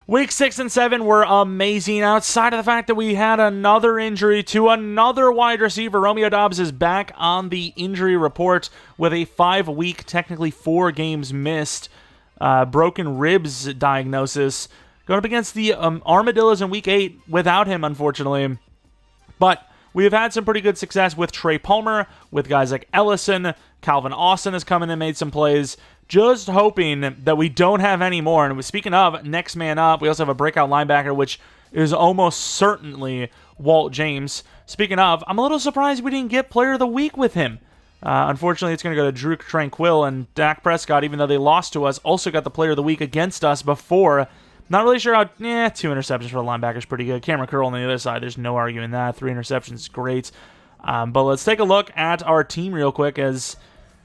Week 6 and 7 were amazing, outside of the fact that we had another injury to another wide receiver. Romeo Doubs is back on the injury report with a 5-week, technically 4 games missed, broken ribs diagnosis. Going up against the Armadillos in Week 8 without him, unfortunately. But we have had some pretty good success with Trey Palmer, with guys like Ellison. Calvin Austin has come in and made some plays. Just hoping that we don't have any more. And speaking of next man up, we also have a breakout linebacker, which is almost certainly Walt James. Speaking of, I'm a little surprised we didn't get Player of the Week with him. Unfortunately, it's going to go to Drew Tranquil, and Dak Prescott, even though they lost to us, also got the Player of the Week against us before. Not really sure how... 2 interceptions for the linebacker is pretty good. Cameron Curl on the other side, there's no arguing that. 3 interceptions is great. But let's take a look at our team real quick, as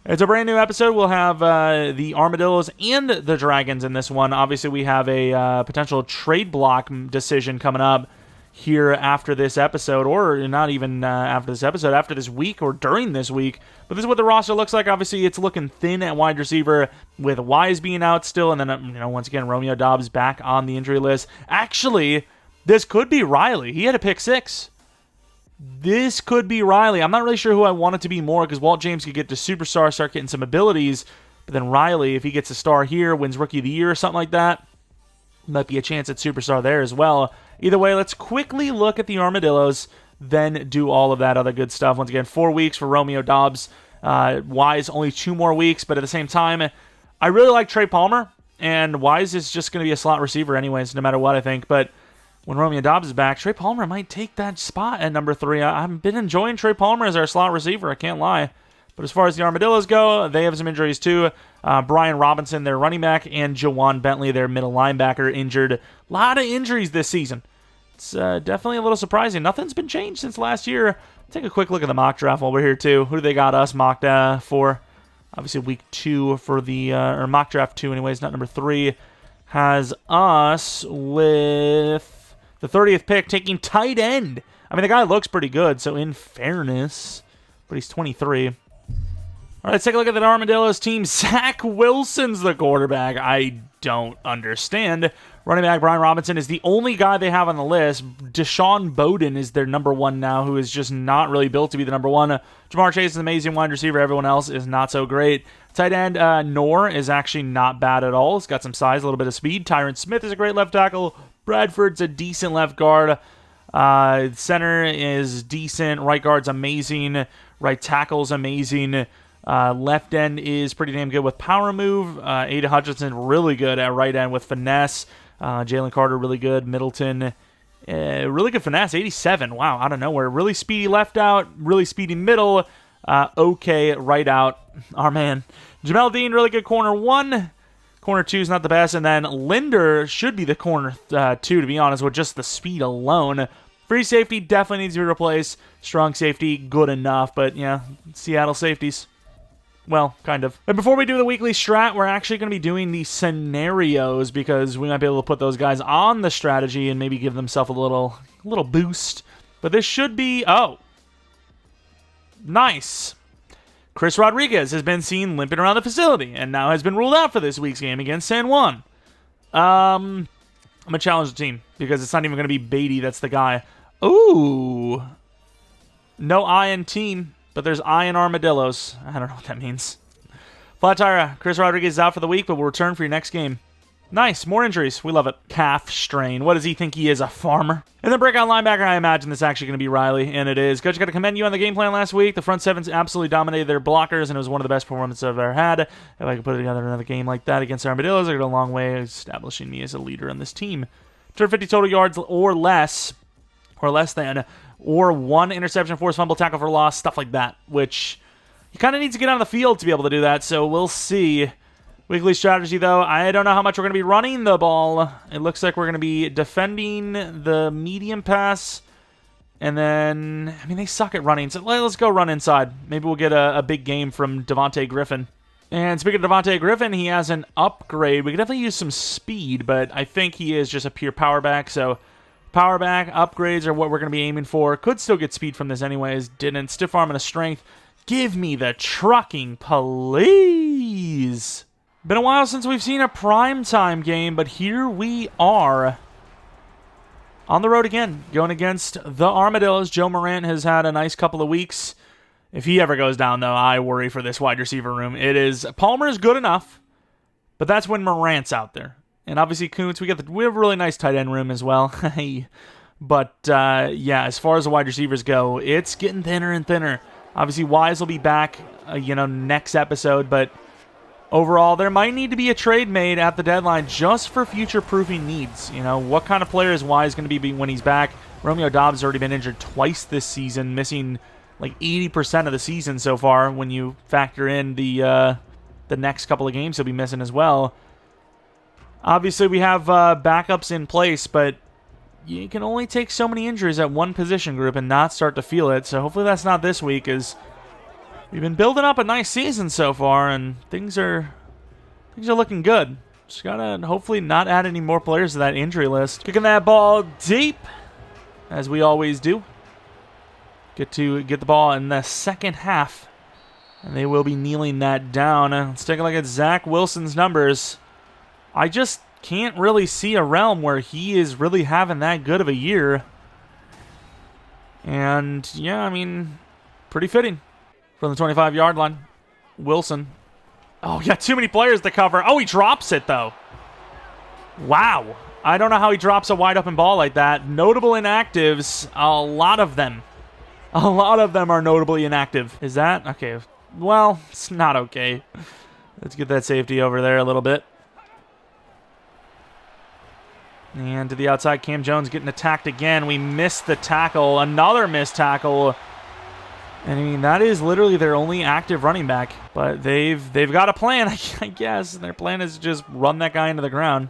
it's a brand new episode. We'll have the Armadillos and the Dragons in this one. Obviously, we have a potential trade block decision coming up here after this episode, or not even after this episode, after this week or during this week. But this is what the roster looks like. Obviously, it's looking thin at wide receiver with Wise being out still, and then, once again, Romeo Doubs back on the injury list. Actually, this could be Riley. He had a pick 6. This could be Riley. I'm not really sure who I want it to be more, because Walt James could get to superstar, start getting some abilities, but then Riley, if he gets a star here, wins Rookie of the Year or something like that, might be a chance at superstar there as well. Either way, let's quickly look at the Armadillos, then do all of that other good stuff. Once again, 4 weeks for Romeo Doubs. Wise, only 2 more weeks, but at the same time, I really like Trey Palmer, and Wise is just going to be a slot receiver anyways, no matter what I think, but when Romeo Doubs is back, Trey Palmer might take that spot at number 3. I've been enjoying Trey Palmer as our slot receiver, I can't lie. But as far as the Armadillos go, they have some injuries too. Brian Robinson, their running back, and Jawan Bentley, their middle linebacker, injured. A lot of injuries this season. It's definitely a little surprising. Nothing's been changed since last year. Take a quick look at the mock draft while we're here too. Who do they got us mocked for? Obviously week 2 for the, or mock draft 2 anyways, not number 3, has us with the 30th pick, taking tight end. I mean, the guy looks pretty good, so in fairness, but he's 23. All right, let's take a look at the Armadillos team. Zach Wilson's the quarterback. I don't understand. Running back Brian Robinson is the only guy they have on the list. Deshaun Bowden is their number 1 now, who is just not really built to be the number 1. Jamar Chase is an amazing wide receiver. Everyone else is not so great. Tight end Noor is actually not bad at all. He's got some size, a little bit of speed. Tyron Smith is a great left tackle. Bradford's a decent left guard. Center is decent. Right guard's amazing. Right tackle's amazing. Left end is pretty damn good with power move. Ada Hutchinson really good at right end with finesse. Jalen Carter really good. Middleton really good finesse. 87. Wow, out of nowhere. Really speedy left out. Really speedy middle. Okay right out. Our man Jamel Dean, really good corner 1. Corner 2 is not the best, and then Linder should be the corner 2, to be honest, with just the speed alone. Free safety definitely needs to be replaced. Strong safety, good enough, but yeah, Seattle safeties. Well, kind of. But before we do the weekly strat, we're actually going to be doing the scenarios, because we might be able to put those guys on the strategy and maybe give themselves a little boost. But this should be... Oh. Nice. Chris Rodriguez has been seen limping around the facility and now has been ruled out for this week's game against San Juan. I'm going to challenge the team because it's not even going to be Beatty that's the guy. Ooh. No I in team, but there's I in Armadillos. I don't know what that means. Flat tire, Chris Rodriguez is out for the week, but will return for your next game. Nice, more injuries. We love it. Calf strain. What does he think he is, a farmer? And then breakout linebacker, I imagine this is actually going to be Riley, and it is. Coach, got to commend you on the game plan last week. The front sevens absolutely dominated their blockers, and it was one of the best performances I've ever had. If I could put together another game like that against Armadillos, I go a long way establishing me as a leader on this team. 250 total yards or less than, or 1 interception, forced fumble, tackle for loss, stuff like that, which he kind of needs to get on the field to be able to do that, so we'll see. Weekly strategy, though, I don't know how much we're going to be running the ball. It looks like we're going to be defending the medium pass. And then, I mean, they suck at running, so let's go run inside. Maybe we'll get a big game from Devontae Griffin. And speaking of Devontae Griffin, he has an upgrade. We could definitely use some speed, but I think he is just a pure power back. So power back upgrades are what we're going to be aiming for. Could still get speed from this anyways. Didn't. Stiff arm and a strength. Give me the trucking, please. Been a while since we've seen a primetime game, but here we are on the road again, going against the Armadillos. Joe Morant has had a nice couple of weeks. If he ever goes down, though, I worry for this wide receiver room. Palmer is good enough, but that's when Morant's out there. And obviously, Kuntz, we have a really nice tight end room as well. But, yeah, as far as the wide receivers go, it's getting thinner and thinner. Obviously, Wise will be back, next episode, but overall, there might need to be a trade made at the deadline just for future-proofing needs. What kind of player is Wise going to be when he's back? Romeo Doubs has already been injured twice this season, missing like 80% of the season so far when you factor in the next couple of games he'll be missing as well. Obviously, we have backups in place, but you can only take so many injuries at one position group and not start to feel it. So hopefully that's not this week, as we've been building up a nice season so far, and things are looking good. Just gotta hopefully not add any more players to that injury list. Kicking that ball deep, as we always do. Get the ball in the second half, and they will be kneeling that down. Let's take a look at Zach Wilson's numbers. I just can't really see a realm where he is really having that good of a year. And, yeah, pretty fitting. From the 25-yard line, Wilson. Oh, yeah, too many players to cover. Oh, he drops it, though. Wow. I don't know how he drops a wide-open ball like that. Notable inactives, a lot of them. A lot of them are notably inactive. Is that? Okay. Well, it's not okay. Let's get that safety over there a little bit. And to the outside, Cam Jones getting attacked again. We missed the tackle. Another missed tackle. And that is literally their only active running back. But they've got a plan, I guess. And their plan is to just run that guy into the ground.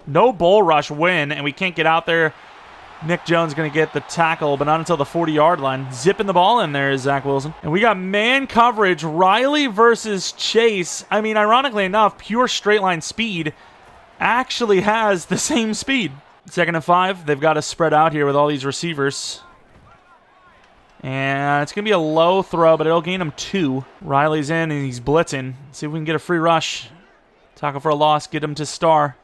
No bull rush win, and we can't get out there. Nick Jones going to get the tackle, but not until the 40-yard line. Zipping the ball in there is Zach Wilson. And we got man coverage. Riley versus Chase. Ironically enough, pure straight line speed actually has the same speed. 2nd and 5. They've got to spread out here with all these receivers. And it's going to be a low throw, but it'll gain him 2. Riley's in, and he's blitzing. See if we can get a free rush. Tackle for a loss. Get him to star.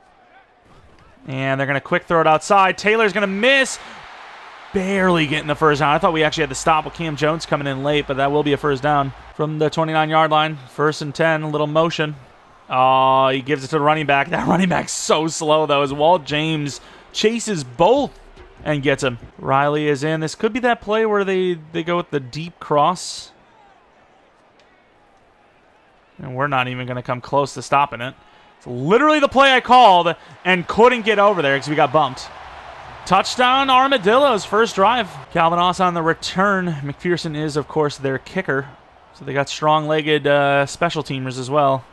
And they're going to quick throw it outside. Taylor's going to miss. Barely getting the first down. I thought we actually had to stop with Cam Jones coming in late, but that will be a first down. From the 29-yard line, 1st and 10, a little motion. Oh, he gives it to the running back. That running back's so slow, though, as Walt James chases both and gets him. Riley is in. This could be that play where they go with the deep cross. And we're not even going to come close to stopping it. It's literally the play I called and couldn't get over there because we got bumped. Touchdown, Armadillos, first drive. Calvin Austin on the return. McPherson is, of course, their kicker. So they got strong-legged special teamers as well.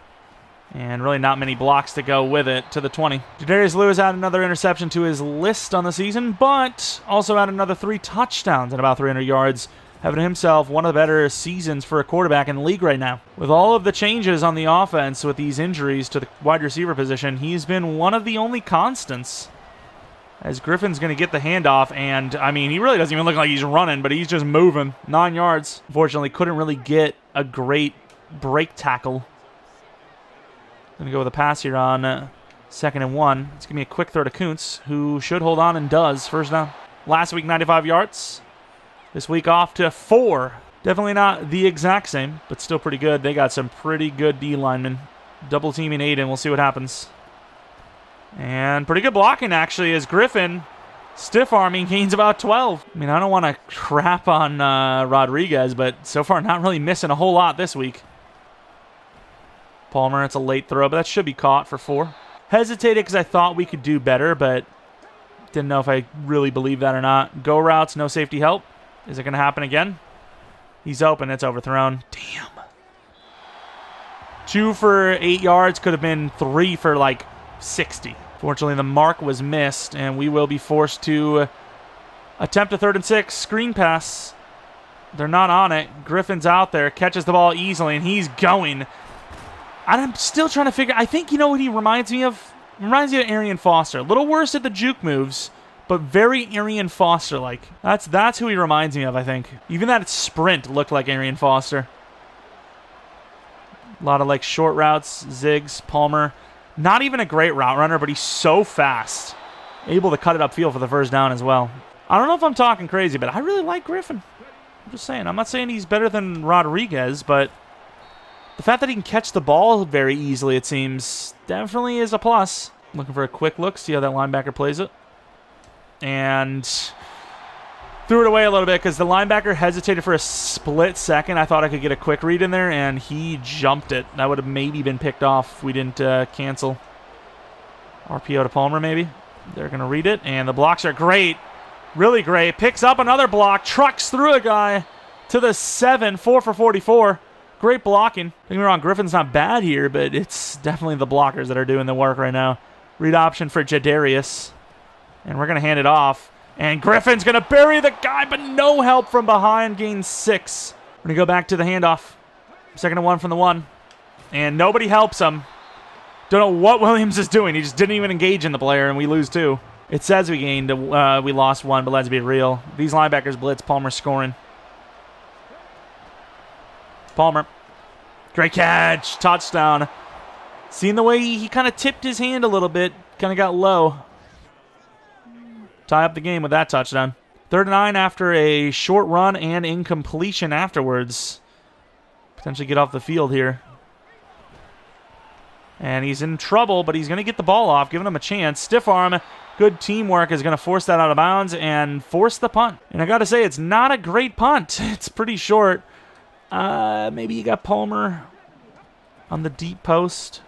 And really not many blocks to go with it to the 20. Jadarius Lewis had another interception to his list on the season, but also had another 3 touchdowns and about 300 yards, having himself one of the better seasons for a quarterback in the league right now. With all of the changes on the offense with these injuries to the wide receiver position, he's been one of the only constants. As Griffin's going to get the handoff, and, he really doesn't even look like he's running, but he's just moving. 9 yards. Unfortunately, couldn't really get a great break tackle. Going to go with a pass here on 2nd and 1. It's going to be a quick throw to Kuntz, who should hold on and does. First down. Last week, 95 yards. This week off to 4. Definitely not the exact same, but still pretty good. They got some pretty good D linemen. Double teaming Aiden. We'll see what happens. And pretty good blocking, actually, as Griffin, stiff arming, gains about 12. I don't want to crap on Rodriguez, but so far not really missing a whole lot this week. Palmer, it's a late throw, but that should be caught for 4. Hesitated because I thought we could do better, but didn't know if I really believe that or not. Go routes, no safety help. Is it going to happen again? He's open. It's overthrown. Damn. 2 for 8 yards. Could have been 3 for 60. Fortunately, the mark was missed, and we will be forced to attempt a 3rd and 6. Screen pass. They're not on it. Griffin's out there. Catches the ball easily, and he's going. I'm still trying to figure. I think you know what he reminds me of? Reminds me of Arian Foster. A little worse at the juke moves, but very Arian Foster-like. That's who he reminds me of, I think. Even that sprint looked like Arian Foster. A lot of like short routes, zigs, Palmer. Not even a great route runner, but he's so fast. Able to cut it upfield for the first down as well. I don't know if I'm talking crazy, but I really like Griffin. I'm just saying. I'm not saying he's better than Rodriguez, but the fact that he can catch the ball very easily, it seems, definitely is a plus. Looking for a quick look, see how that linebacker plays it. And threw it away a little bit because the linebacker hesitated for a split second. I thought I could get a quick read in there, and he jumped it. That would have maybe been picked off if we didn't cancel. RPO to Palmer, maybe. They're going to read it, and the blocks are great. Really great. Picks up another block, trucks through a guy to the 7, 4 for 44. Great blocking. Don't get me wrong, Griffin's not bad here, but it's definitely the blockers that are doing the work right now. Read option for Jadarius. And we're going to hand it off. And Griffin's going to bury the guy, but no help from behind. Gains 6. We're going to go back to the handoff. 2nd and 1 from the 1. And nobody helps him. Don't know what Williams is doing. He just didn't even engage in the player, and we lose 2. It says we lost 1, but let's be real. These linebackers blitz, Palmer scoring. Palmer. Great catch. Touchdown. Seeing the way he kind of tipped his hand a little bit. Kind of got low. Tie up the game with that touchdown. 3rd and 9 after a short run and incompletion afterwards. Potentially get off the field here. And he's in trouble, but he's going to get the ball off, giving him a chance. Stiff arm, good teamwork is going to force that out of bounds and force the punt. And I got to say, it's not a great punt. It's pretty short. Maybe you got Palmer on the deep post.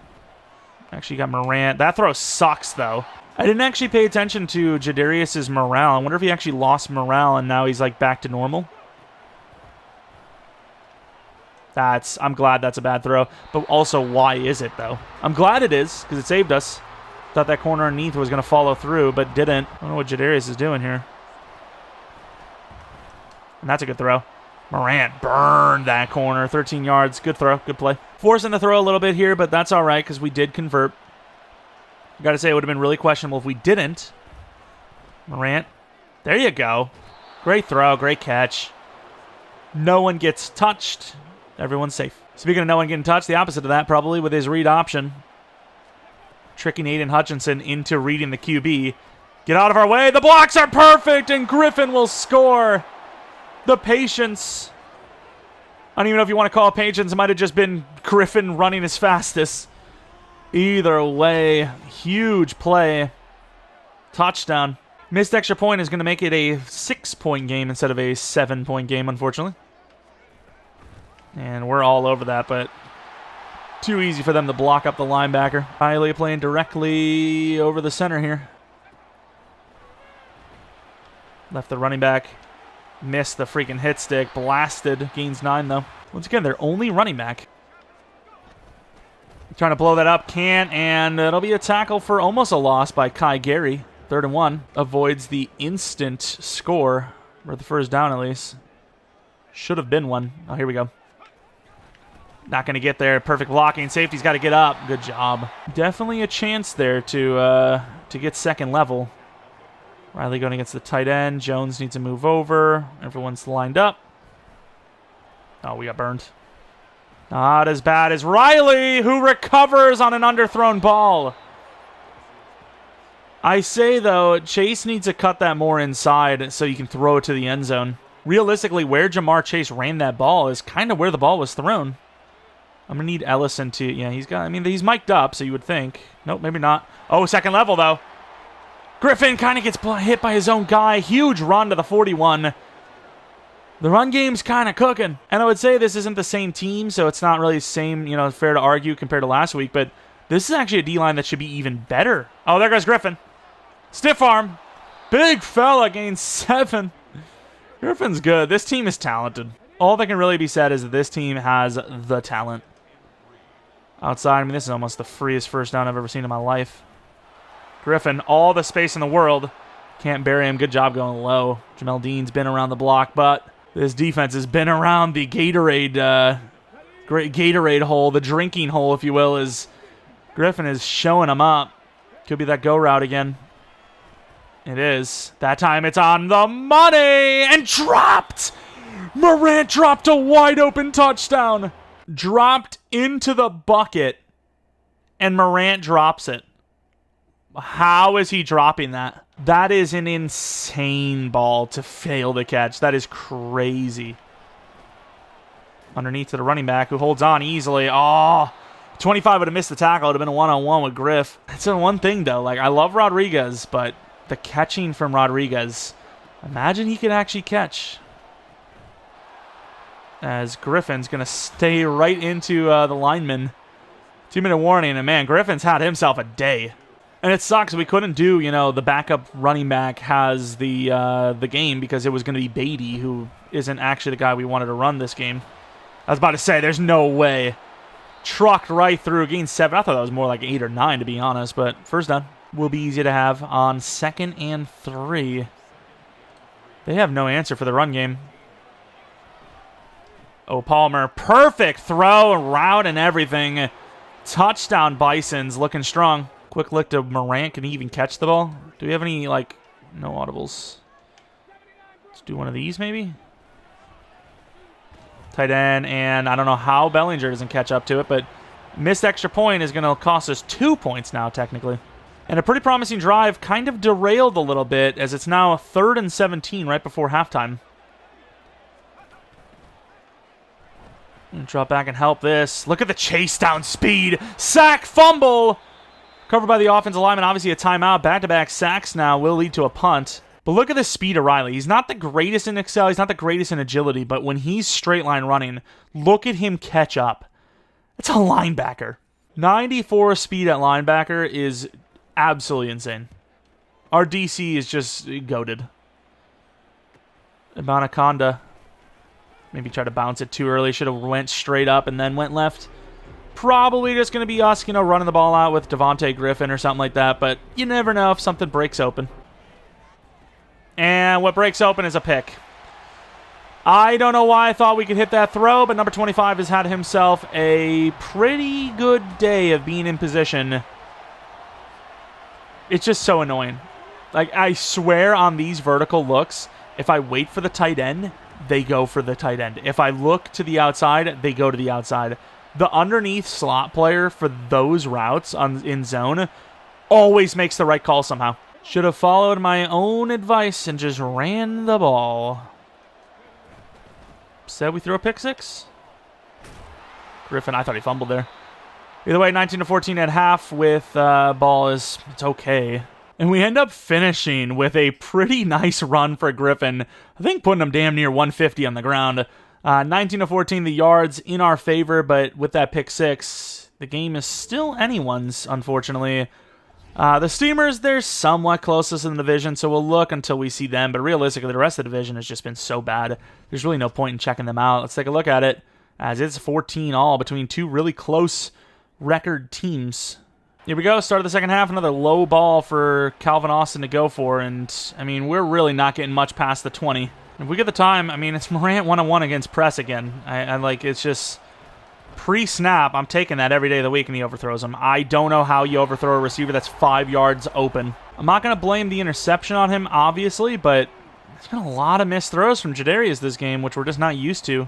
Actually, you got Morant. That throw sucks, though. I didn't actually pay attention to Jadarius' morale. I wonder if he actually lost morale and now he's like back to normal. I'm glad that's a bad throw. But also, why is it, though? I'm glad it is, because it saved us. Thought that corner underneath was going to follow through, but didn't. I don't know what Jadarius is doing here. And that's a good throw. Morant burned that corner. 13 yards. Good throw. Good play. Forcing the throw a little bit here, but that's all right, because we did convert. Got to say, it would have been really questionable if we didn't. Morant. There you go. Great throw. Great catch. No one gets touched. Everyone's safe. Speaking of no one getting touched, the opposite of that probably with his read option. Tricking Aiden Hutchinson into reading the QB. Get out of our way. The blocks are perfect, and Griffin will score. The patience. I don't even know if you want to call it patience. It might have just been Griffin running his fastest. Either way, huge play. Touchdown. Missed extra point is going to make it a 6-point game instead of a 7-point game, unfortunately. And we're all over that, but too easy for them to block up the linebacker. Riley playing directly over the center here. Left the running back. Missed the freaking hit stick. Blasted. Gains 9, though. Once again, their only running back. Trying to blow that up. Can't, and it'll be a tackle for almost a loss by Kai Gary. 3rd and 1. Avoids the instant score, or the first down at least. Should have been one. Oh, here we go. Not going to get there. Perfect blocking. Safety's got to get up. Good job. Definitely a chance there to get second level. Riley going against the tight end. Jones needs to move over. Everyone's lined up. Oh, we got burned. Not as bad as Riley, who recovers on an underthrown ball. I say, though, Chase needs to cut that more inside so you can throw it to the end zone. Realistically, where Jamar Chase ran that ball is kind of where the ball was thrown. I'm going to need Ellison to... Yeah, he's mic'd up, so you would think. Nope, maybe not. Oh, second level, though. Griffin kind of gets hit by his own guy. Huge run to the 41. The run game's kind of cooking. And I would say this isn't the same team, so it's not really the same, fair to argue compared to last week, but this is actually a D-line that should be even better. Oh, there goes Griffin. Stiff arm. Big fella gains 7. Griffin's good. This team is talented. All that can really be said is that this team has the talent. Outside, this is almost the freest first down I've ever seen in my life. Griffin, all the space in the world. Can't bury him. Good job going low. Jamel Dean's been around the block, but this defense has been around the Gatorade, great Gatorade hole, the drinking hole, if you will, as Griffin is showing them up. Could be that go route again. It is. That time it's on the money and dropped. Morant dropped a wide open touchdown. dropped into the bucket, and Morant drops it. How is he dropping that? That is an insane ball to fail to catch. That is crazy. Underneath to the running back, who holds on easily. Oh, 25 would have missed the tackle. It would have been a one-on-one with Griff. That's the one thing, though. Like, I love Rodriguez, but the catching from Rodriguez, imagine he could actually catch. As Griffin's going to stay right into the lineman. 2-minute warning, and man, Griffin's had himself a day. And it sucks we couldn't do, you know, the backup running back has the game because it was going to be Beatty, who isn't actually the guy we wanted to run this game. I was about to say, there's no way. Trucked right through, gained 7. I thought that was more like 8 or 9, to be honest, but first down will be easy to have on 2nd and 3. They have no answer for the run game. Oh, Palmer, perfect throw and route and everything. Touchdown, Bisons, looking strong. Quick look to Morant. Can he even catch the ball? Do we have any, like, no audibles? Let's do one of these, maybe? Tight end, and I don't know how Bellinger doesn't catch up to it, but missed extra point is going to cost us 2 points now, technically. And a pretty promising drive kind of derailed a little bit, as it's now 3rd and 17 right before halftime. Drop back and help this. Look at the chase down speed. Sack, fumble. Covered by the offensive lineman. Obviously a timeout. Back-to-back sacks now will lead to a punt. But look at the speed of Riley. He's not the greatest in excel. He's not the greatest in agility. But when he's straight line running, look at him catch up. It's a linebacker. 94 speed at linebacker is absolutely insane. Our DC is just goated. Anaconda. Maybe try to bounce it too early. Should have went straight up and then went left. Probably just going to be us, you know, running the ball out with Devontae Griffin or something like that. But you never know if something breaks open. And what breaks open is a pick. I don't know why I thought we could hit that throw, but number 25 has had himself a pretty good day of being in position. It's just so annoying. Like, I swear on these vertical looks, if I wait for the tight end, they go for the tight end. If I look to the outside, they go to the outside. The underneath slot player for those routes in zone always makes the right call somehow. Should have followed my own advice and just ran the ball. Said we throw a pick 6. Griffin, I thought he fumbled there. Either way, 19-14 at half with ball is, it's okay. And we end up finishing with a pretty nice run for Griffin. I think putting him damn near 150 on the ground. 19-14, the yards in our favor, but with that pick 6, the game is still anyone's, unfortunately. The Steamers, they're somewhat closest in the division, so we'll look until we see them. But realistically, the rest of the division has just been so bad. There's really no point in checking them out. Let's take a look at it, as it's 14 all between two really close record teams. Here we go, start of the second half, another low ball for Calvin Austin to go for, and, I mean, we're really not getting much past the 20. If we get the time, I mean, it's Morant one-on-one against press again. I like, it's just pre-snap, I'm taking that every day of the week, and he overthrows him. I don't know how you overthrow a receiver that's 5 yards open. I'm not going to blame the interception on him, obviously, but there's been a lot of missed throws from Jadarius this game, which we're just not used to.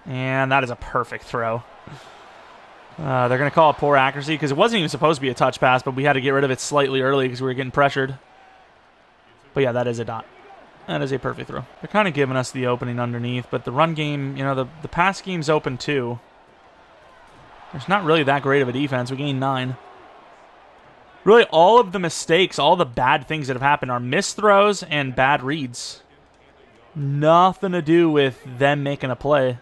And that is a perfect throw. They're going to call it poor accuracy because it wasn't even supposed to be a touch pass, but we had to get rid of it slightly early because we were getting pressured. But yeah, that is a dot. That is a perfect throw. They're kind of giving us the opening underneath, but the run game, you know, the pass game's open too. There's not really that great of a defense. We gained 9. Really, all of the mistakes, all the bad things that have happened are missed throws and bad reads. Nothing to do with them making a play.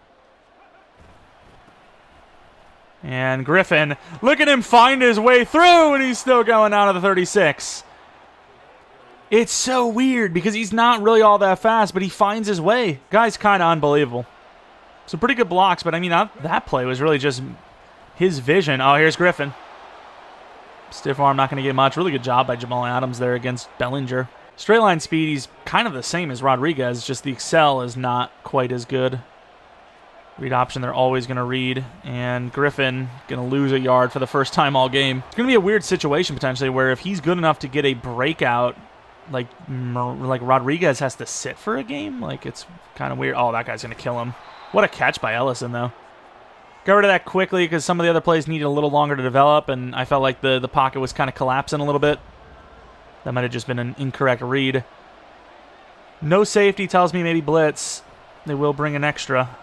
And Griffin, look at him find his way through, and he's still going out of the 36. It's so weird because he's not really all that fast, but he finds his way. Guy's kind of unbelievable. Some pretty good blocks, but I mean, that play was really just his vision. Oh, here's Griffin. Stiff arm, not going to get much. Really good job by Jamal Adams there against Bellinger. Straight line speed, he's kind of the same as Rodriguez, just the excel is not quite as good. Read option, they're always going to read. And Griffin going to lose a yard for the first time all game. It's going to be a weird situation potentially where if he's good enough to get a breakout, like Rodriguez has to sit for a game. Like, it's kind of weird. Oh, that guy's going to kill him. What a catch by Ellison, though. Got rid of that quickly because some of the other plays needed a little longer to develop, and I felt like the pocket was kind of collapsing a little bit. That might have just been an incorrect read. No safety tells me maybe blitz. They will bring an extra.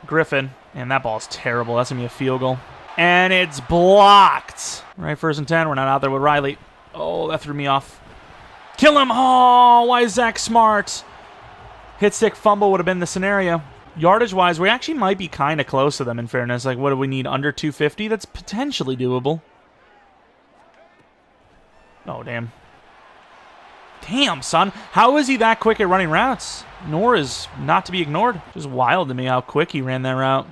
Griffin. And that ball's terrible. That's going to be a field goal. And it's blocked. Right, 1st and 10. We're not out there with Riley. Oh, that threw me off. Kill him. Oh, why is Zach smart? Hit stick fumble would have been the scenario. Yardage-wise, we actually might be kind of close to them, in fairness. Like, what do we need? Under 250? That's potentially doable. Oh, damn. Damn, son. How is he that quick at running routes? Nor is not to be ignored. Just wild to me how quick he ran that route.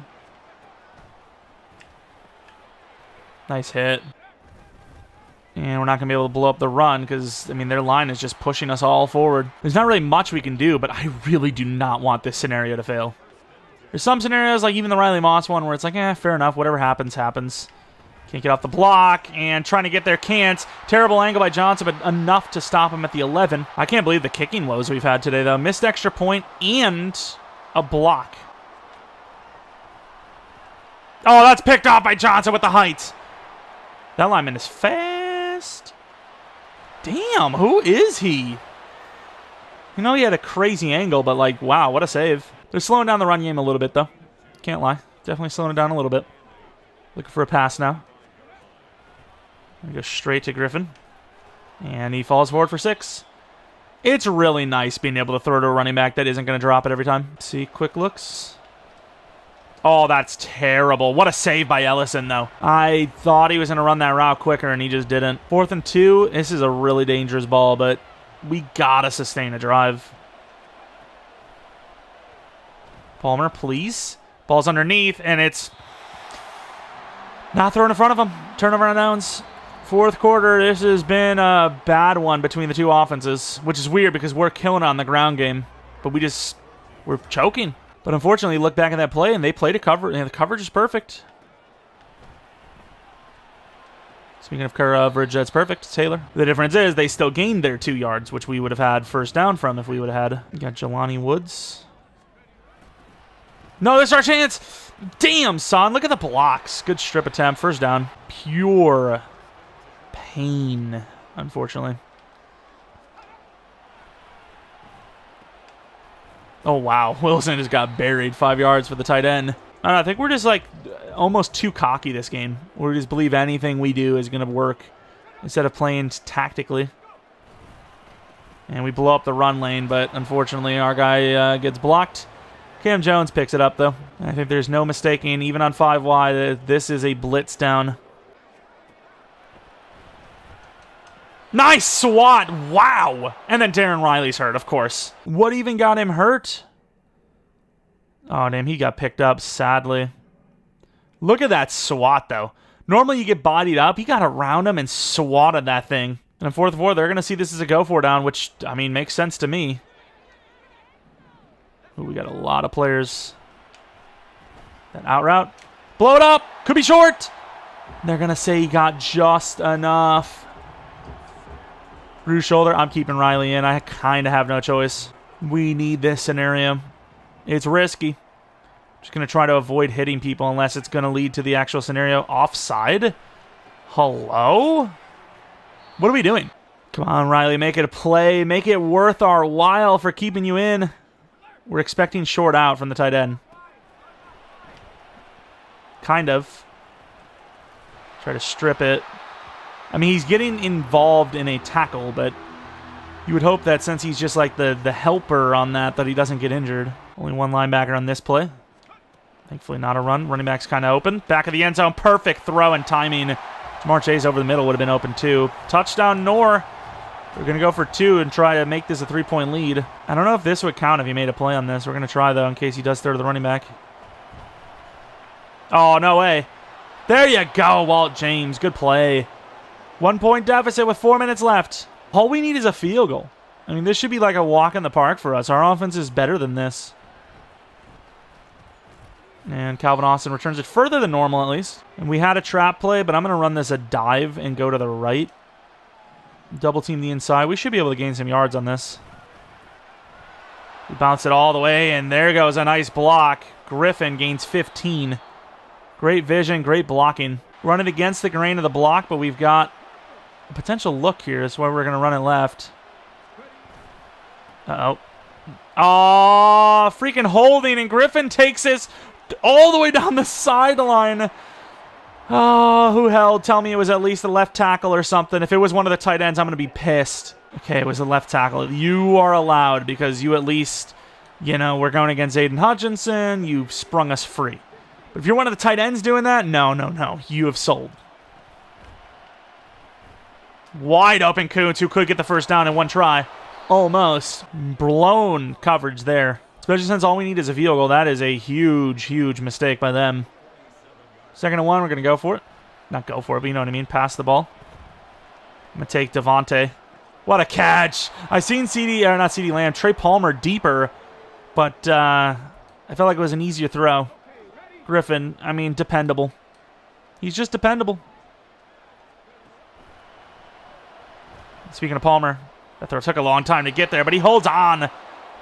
Nice hit. And we're not going to be able to blow up the run because, I mean, their line is just pushing us all forward. There's not really much we can do, but I really do not want this scenario to fail. There's some scenarios, like even the Riley Moss one, where it's like, fair enough. Whatever happens, happens. Can't get off the block, and trying to get there can't. Terrible angle by Johnson, but enough to stop him at the 11. I can't believe the kicking woes we've had today, though. Missed extra point and a block. Oh, that's picked off by Johnson with the height. That lineman is fast. Damn, who is he? You know, he had a crazy angle, but like, wow, what a save. They're slowing down the run game a little bit, though. Can't lie. Definitely slowing it down a little bit. Looking for a pass now. Go straight to Griffin. And he falls forward for 6. It's really nice being able to throw to a running back that isn't going to drop it every time. Let's see, quick looks. Oh, that's terrible. What a save by Ellison, though. I thought he was going to run that route quicker, and he just didn't. 4th and 2. This is a really dangerous ball, but we got to sustain a drive. Palmer, please. Ball's underneath, and it's not thrown in front of him. Turnover on downs. 4th quarter, this has been a bad one between the two offenses, which is weird because we're killing it on the ground game, but we're choking. But unfortunately, look back at that play, and they played a cover, and the coverage is perfect. Speaking of coverage, that's perfect. Taylor. The difference is they still gained their 2 yards, which we would have had first down from if we would have had. We got Jelani Woods. No, this is our chance. Damn, son. Look at the blocks. Good strip attempt. First down. Pure pain, unfortunately. Oh, wow. Wilson just got buried. 5 yards for the tight end. I don't know, I think we're just like almost too cocky this game. We just believe anything we do is going to work instead of playing tactically. And we blow up the run lane, but unfortunately our guy gets blocked. Cam Jones picks it up, though. I think there's no mistaking, even on 5 wide, this is a blitz down. Nice swat. Wow. And then Darren Riley's hurt, of course. What even got him hurt? Oh, damn. He got picked up, sadly. Look at that swat, though. Normally you get bodied up. He got around him and swatted that thing. And in 4th and 4, they're going to see this as a go-for down, which, I mean, makes sense to me. Ooh, we got a lot of players. That out route. Blow it up. Could be short. They're going to say he got just enough. Bruised shoulder. I'm keeping Riley in. I kind of have no choice. We need this scenario. It's risky. Just going to try to avoid hitting people unless it's going to lead to the actual scenario. Offside? Hello? What are we doing? Come on, Riley. Make it a play. Make it worth our while for keeping you in. We're expecting short out from the tight end. Kind of. Try to strip it. I mean, he's getting involved in a tackle, but you would hope that since he's just like the helper on that he doesn't get injured. Only one linebacker on this play. Thankfully not a run. Running back's kind of open. Back of the end zone. Perfect throw and timing. Jamar Chase over the middle would have been open too. Touchdown, Nor. We're going to go for 2 and try to make this a 3-point lead. I don't know if this would count if he made a play on this. We're going to try, though, in case he does throw to the running back. Oh, no way. There you go, Walt James. Good play. 1-point deficit with 4 minutes left. All we need is a field goal. I mean, this should be like a walk in the park for us. Our offense is better than this. And Calvin Austin returns it further than normal, at least. And we had a trap play, but I'm going to run this a dive and go to the right. Double team the inside. We should be able to gain some yards on this. We bounce it all the way, and there goes a nice block. Griffin gains 15. Great vision, great blocking. Running against the grain of the block, but we've got a potential look here. That's why we're going to run it left. Uh-oh. Oh, freaking holding, and Griffin takes this all the way down the sideline. Oh, who held? Tell me it was at least a left tackle or something. If it was one of the tight ends, I'm going to be pissed. Okay, it was a left tackle. You are allowed because you at least, you know, we're going against Aiden Hutchinson. You sprung us free. But if you're one of the tight ends doing that, no. You have sold. Wide open Kuntz, who could get the first down in one try. Almost. Blown coverage there. Especially since all we need is a field goal. That is a huge, huge mistake by them. 2nd and 1, we're going to go for it. Not go for it, but you know what I mean. Pass the ball. I'm going to take Devontae. What a catch. I've seen not Lamb, Trey Palmer deeper, but I felt like it was an easier throw. Griffin, I mean, dependable. He's just dependable. Speaking of Palmer, that throw took a long time to get there, but he holds on.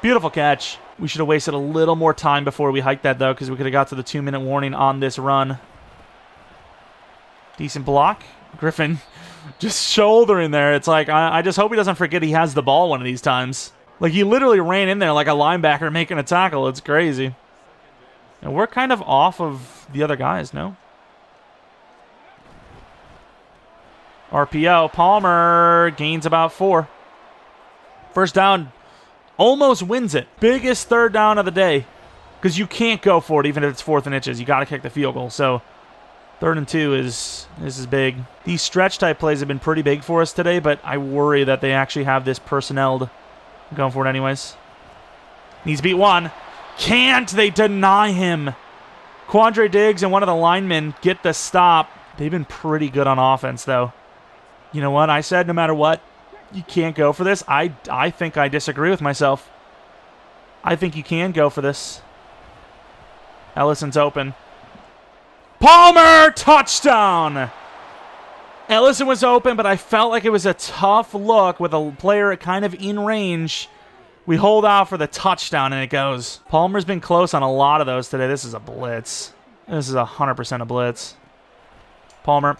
Beautiful catch. We should have wasted a little more time before we hiked that, though, because we could have got to the 2-minute warning on this run. Decent block. Griffin just shouldering there. It's like, I just hope he doesn't forget he has the ball one of these times. Like, he literally ran in there like a linebacker making a tackle. It's crazy. And we're kind of off of the other guys, no? RPO. Palmer gains about 4. First down. Almost wins it. Biggest third down of the day. Because you can't go for it even if it's 4th and inches. You got to kick the field goal. So 3rd and 2 is big. These stretch type plays have been pretty big for us today, but I worry that they actually have this personnel going for it anyways. Needs to beat 1. Can't. They deny him. Quandre Diggs and one of the linemen get the stop. They've been pretty good on offense, though. You know what? I said no matter what, you can't go for this. I think I disagree with myself. I think you can go for this. Ellison's open. Palmer! Touchdown! Ellison was open, but I felt like it was a tough look with a player kind of in range. We hold out for the touchdown, and it goes. Palmer's been close on a lot of those today. This is a blitz. This is 100% a blitz. Palmer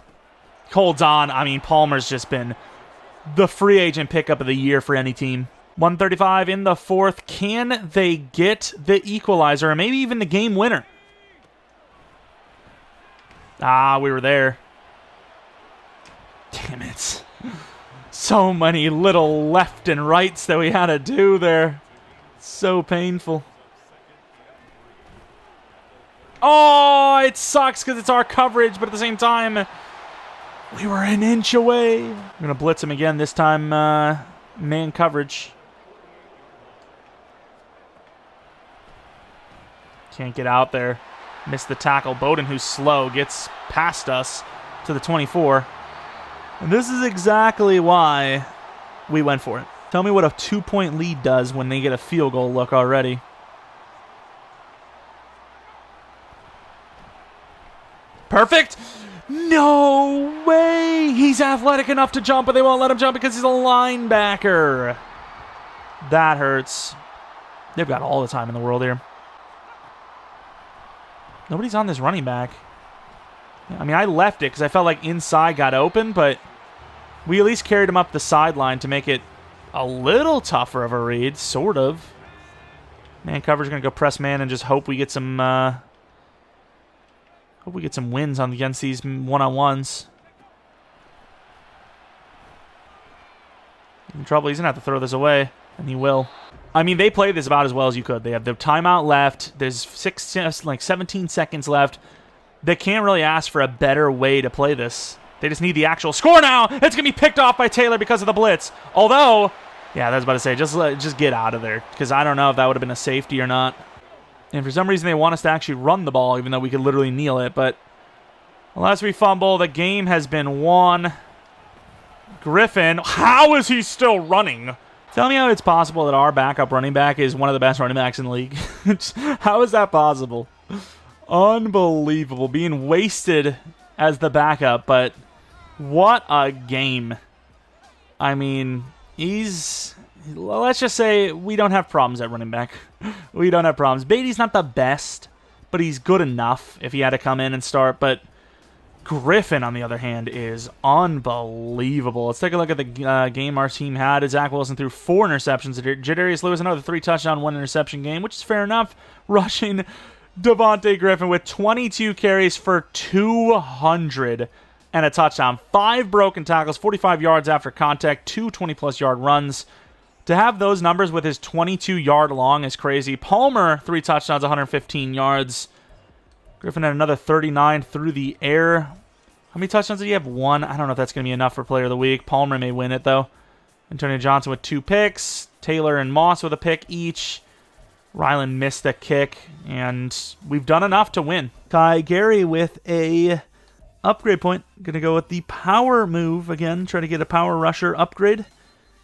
holds on. I mean, Palmer's just been the free agent pickup of the year for any team. 1:35 in the 4th. Can they get the equalizer or maybe even the game winner? Ah, we were there. Damn it. So many little left and rights that we had to do there. So painful. Oh, it sucks because it's our coverage, but at the same time, we were an inch away. I'm going to blitz him again, this time man coverage. Can't get out there. Missed the tackle. Bowden, who's slow, gets past us to the 24. And this is exactly why we went for it. Tell me what a 2-point lead does when they get a field goal look already. Perfect. No way. He's athletic enough to jump, but they won't let him jump because he's a linebacker. That hurts. They've got all the time in the world here. Nobody's on this running back. I mean, I left it because I felt like inside got open, but we at least carried him up the sideline to make it a little tougher of a read, sort of. Man coverage going to go press man and just hope we get some wins against these one-on-ones. In trouble. He's going to have to throw this away, and he will. I mean, they played this about as well as you could. They have the timeout left. There's 17 seconds left. They can't really ask for a better way to play this. They just need the actual score now. It's going to be picked off by Taylor because of the blitz. Although, yeah, I was about to say, just get out of there because I don't know if that would have been a safety or not. And for some reason, they want us to actually run the ball, even though we could literally kneel it. But unless we fumble, the game has been won. Griffin, how is he still running? Tell me how it's possible that our backup running back is one of the best running backs in the league. How is that possible? Unbelievable. Being wasted as the backup, but what a game. I mean, he's let's just say we don't have problems at running back. We don't have problems. Beatty's not the best, but he's good enough if he had to come in and start. But Griffin, on the other hand, is unbelievable. Let's take a look at the game our team had. Zach Wilson threw 4 interceptions. Jadarius Lewis, another 3-touchdown, 1 interception game, which is fair enough. Rushing Devontae Griffin with 22 carries for 200 and a touchdown. 5 broken tackles, 45 yards after contact, 2 20-plus yard runs. To have those numbers with his 22-yard long is crazy. Palmer, 3 touchdowns, 115 yards. Griffin had another 39 through the air. How many touchdowns did he have? 1. I don't know if that's going to be enough for Player of the Week. Palmer may win it, though. Antonio Johnson with 2 picks. Taylor and Moss with a pick each. Ryland missed a kick. And we've done enough to win. Ty Gary with a upgrade point. Going to go with the power move again. Try to get a power rusher upgrade.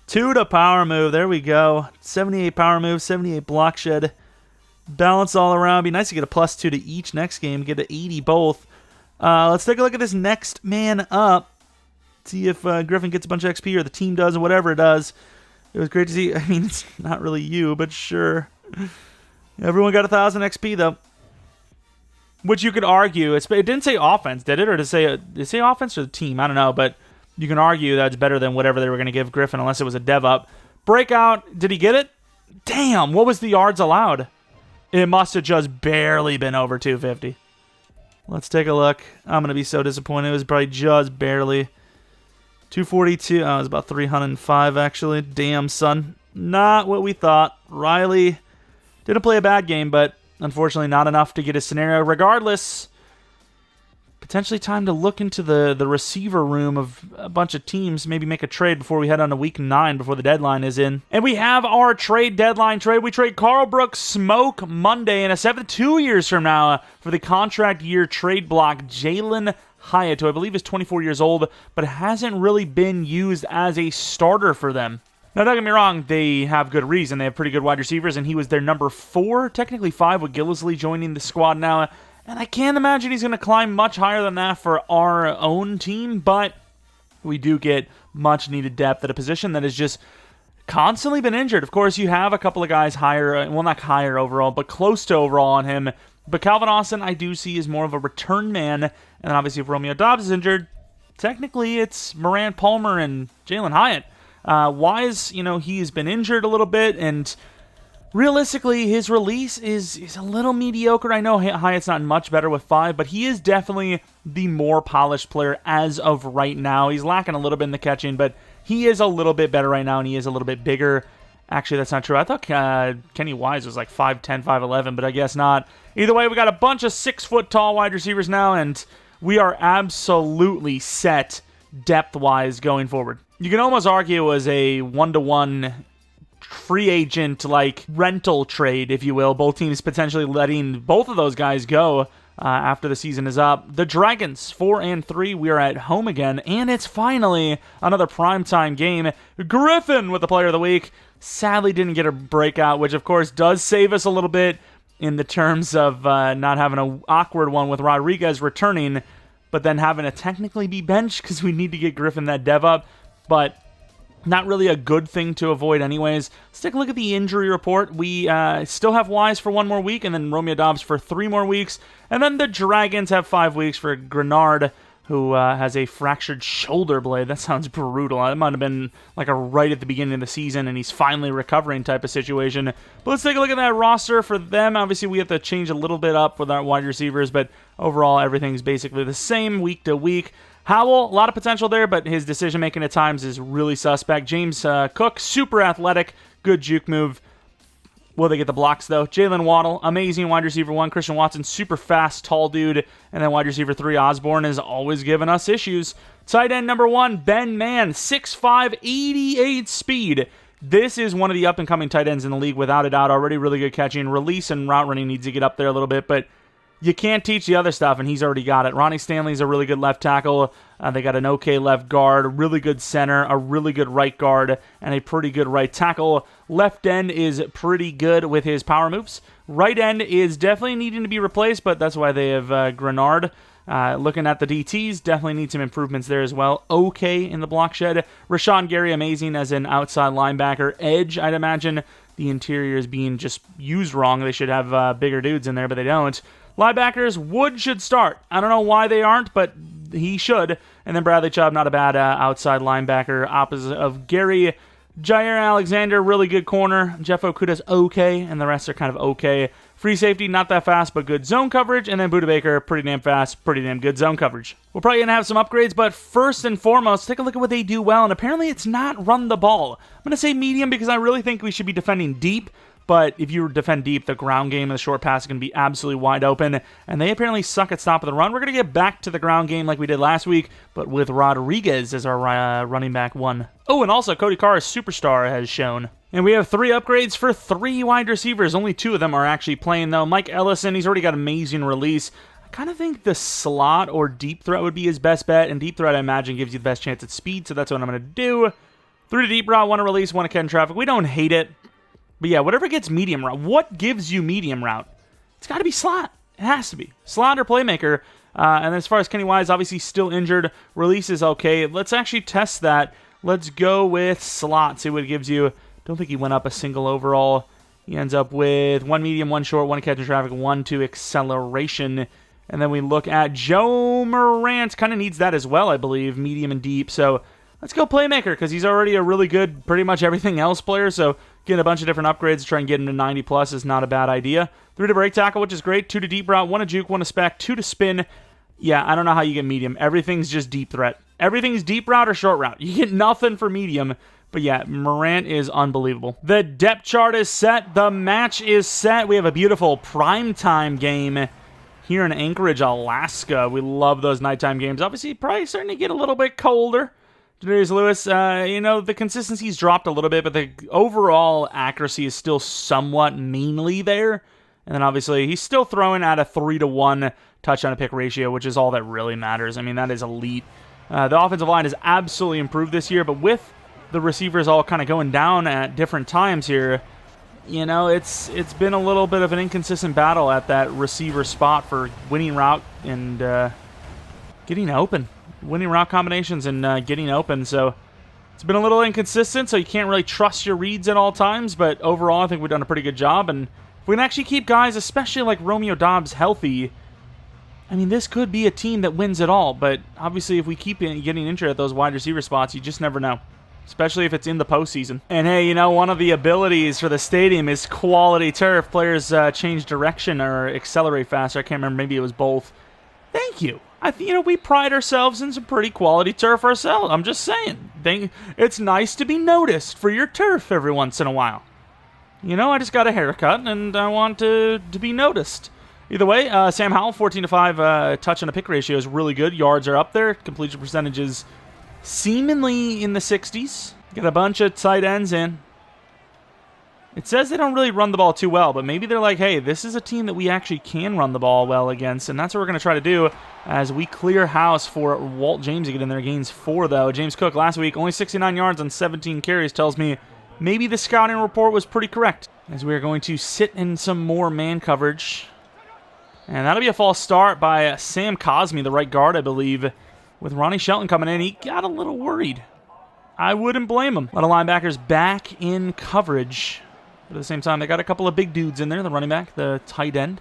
2 to power move. There we go. 78 power move, 78 block shed. Balance all around. Be nice to get a +2 to each next game. Get to 80 both. Let's take a look at this next man up. See if Griffin gets a bunch of XP or the team does or whatever it does. It was great to see. I mean, it's not really you, but sure. Everyone got 1,000 XP, though. Which you could argue. It didn't say offense, did it? Or did it say offense or the team? I don't know, but you can argue that's better than whatever they were going to give Griffin unless it was a dev up. Breakout. Did he get it? Damn, what was the yards allowed? It must have just barely been over 250. Let's take a look. I'm going to be so disappointed. It was probably just barely. 242. Oh, it was about 305, actually. Damn, son. Not what we thought. Riley didn't play a bad game, but unfortunately not enough to get his scenario. Regardless, potentially time to look into the receiver room of a bunch of teams, maybe make a trade before we head on to week 9 before the deadline is in. And we have our trade deadline trade. We trade Carl Brooks Smoke Monday in a 2 years from now for the contract year trade block Jalen Hyatt, who I believe is 24 years old, but hasn't really been used as a starter for them. Now, don't get me wrong, they have good reason. They have pretty good wide receivers, and he was their number 4, technically 5 with Gillisley joining the squad now. And I can't imagine he's going to climb much higher than that for our own team, but we do get much-needed depth at a position that has just constantly been injured. Of course, you have a couple of guys higher, well, not higher overall, but close to overall on him. But Calvin Austin, I do see as more of a return man. And then obviously if Romeo Doubs is injured, technically it's Moran Palmer and Jalen Hyatt. Wise, he's been injured a little bit, and realistically, his release is a little mediocre. I know Hyatt's not much better with 5, but he is definitely the more polished player as of right now. He's lacking a little bit in the catching, but he is a little bit better right now, and he is a little bit bigger. Actually, that's not true. I thought Kenny Wise was like 5'10", 5'11", but I guess not. Either way, we got a bunch of 6-foot-tall wide receivers now, and we are absolutely set depth-wise going forward. You can almost argue it was a 1-to-1 free agent, like, rental trade, if you will. Both teams potentially letting both of those guys go after the season is up. The Dragons, 4-3. We are at home again, and it's finally another primetime game. Griffin with the Player of the Week. Sadly didn't get a breakout, which, of course, does save us a little bit in the terms of not having an awkward one with Rodriguez returning, but then having to technically be benched because we need to get Griffin that dev up. But not really a good thing to avoid anyways. Let's take a look at the injury report. We still have Wise for 1 more week, and then Romeo Doubs for 3 more weeks. And then the Dragons have 5 weeks for Grenard, who has a fractured shoulder blade. That sounds brutal. It might have been like a right at the beginning of the season, and he's finally recovering type of situation. But let's take a look at that roster for them. Obviously, we have to change a little bit up with our wide receivers, but overall, everything's basically the same week to week. Howell, a lot of potential there, but his decision-making at times is really suspect. James Cook, super athletic, good juke move. Will they get the blocks, though? Jalen Waddle, amazing wide receiver 1. Christian Watson, super fast, tall dude. And then wide receiver 3, Osborne, has always given us issues. Tight end number 1, Ben Mann, 6'5", 88 speed. This is one of the up-and-coming tight ends in the league, without a doubt. Already really good catching. Release and route running needs to get up there a little bit, but you can't teach the other stuff, and he's already got it. Ronnie Stanley's a really good left tackle. They got an okay left guard, a really good center, a really good right guard, and a pretty good right tackle. Left end is pretty good with his power moves. Right end is definitely needing to be replaced, but that's why they have Grenard. Looking at the DTs, definitely need some improvements there as well. Okay in the block shed. Rashawn Gary, amazing as an outside linebacker. Edge, I'd imagine the interior is being just used wrong. They should have bigger dudes in there, but they don't. Linebackers, Wood should start. I don't know why they aren't, but he should. And then Bradley Chubb, not a bad outside linebacker, opposite of Gary. Jair Alexander, really good corner. Jeff Okuda's okay, and the rest are kind of okay. Free safety, not that fast, but good zone coverage. And then Budda Baker, pretty damn fast, pretty damn good zone coverage. We're probably going to have some upgrades, but first and foremost, take a look at what they do well. And apparently it's not run the ball. I'm going to say medium because I really think we should be defending deep. But if you defend deep, the ground game and the short pass is going to be absolutely wide open. And they apparently suck at stopping the run. We're going to get back to the ground game like we did last week, but with Rodriguez as our running back one. Oh, and also Cody Carr's superstar has shown. And we have 3 upgrades for 3 wide receivers. Only 2 of them are actually playing, though. Mike Ellison, he's already got amazing release. I kind of think the slot or deep threat would be his best bet. And deep threat, I imagine, gives you the best chance at speed, so that's what I'm going to do. 3 to deep route, 1 to release, 1 to catch traffic. We don't hate it. But yeah, whatever gets medium route. What gives you medium route? It's got to be slot. It has to be. Slot or playmaker. And as far as Kenny Wise, obviously still injured. Release is okay. Let's actually test that. Let's go with slot. See what it gives you. Don't think he went up a single overall. He ends up with 1 medium, 1 short, 1 catch in traffic, 1 to acceleration. And then we look at Joe Morant. Kind of needs that as well, I believe. Medium and deep. So let's go playmaker because he's already a really good pretty much everything else player. So getting a bunch of different upgrades to try and get him to 90 plus is not a bad idea. 3 to break tackle, which is great. 2 to deep route, 1 to juke, 1 to spec, 2 to spin. Yeah, I don't know how you get medium. Everything's just deep threat. Everything's deep route or short route. You get nothing for medium. But yeah, Morant is unbelievable. The depth chart is set. The match is set. We have a beautiful primetime game here in Anchorage, Alaska. We love those nighttime games. Obviously, probably starting to get a little bit colder. Denarius Lewis, the consistency's dropped a little bit, but the overall accuracy is still somewhat meanly there. And then obviously, he's still throwing at a 3-to-1 touchdown to pick ratio, which is all that really matters. I mean, that is elite. The offensive line has absolutely improved this year, but with the receivers all kind of going down at different times here, it's been a little bit of an inconsistent battle at that receiver spot for winning route and getting open. Winning route combinations and getting open, so it's been a little inconsistent, so you can't really trust your reads at all times, but overall I think we've done a pretty good job, and if we can actually keep guys, especially like Romeo Doubs, healthy, I mean, this could be a team that wins it all, but obviously if we keep getting injured at those wide receiver spots, you just never know. Especially if it's in the postseason. And hey, one of the abilities for the stadium is quality turf. Players change direction or accelerate faster. I can't remember. Maybe it was both. Thank you. We pride ourselves in some pretty quality turf ourselves. I'm just saying. It's nice to be noticed for your turf every once in a while. I just got a haircut and I want to be noticed. Either way, Sam Howell, 14-5 touch on a pick ratio is really good. Yards are up there. Completion percentages seemingly in the 60s. Got a bunch of tight ends in. It says they don't really run the ball too well, but maybe they're like, hey, this is a team that we actually can run the ball well against, and that's what we're going to try to do as we clear house for Walt James to get in there. Gains 4, though. James Cook last week, only 69 yards on 17 carries, tells me maybe the scouting report was pretty correct, as we are going to sit in some more man coverage. And that'll be a false start by Sam Cosme, the right guard, I believe. With Ronnie Shelton coming in, he got a little worried. I wouldn't blame him. A lot of linebackers back in coverage. But at the same time, they got a couple of big dudes in there. The running back, the tight end.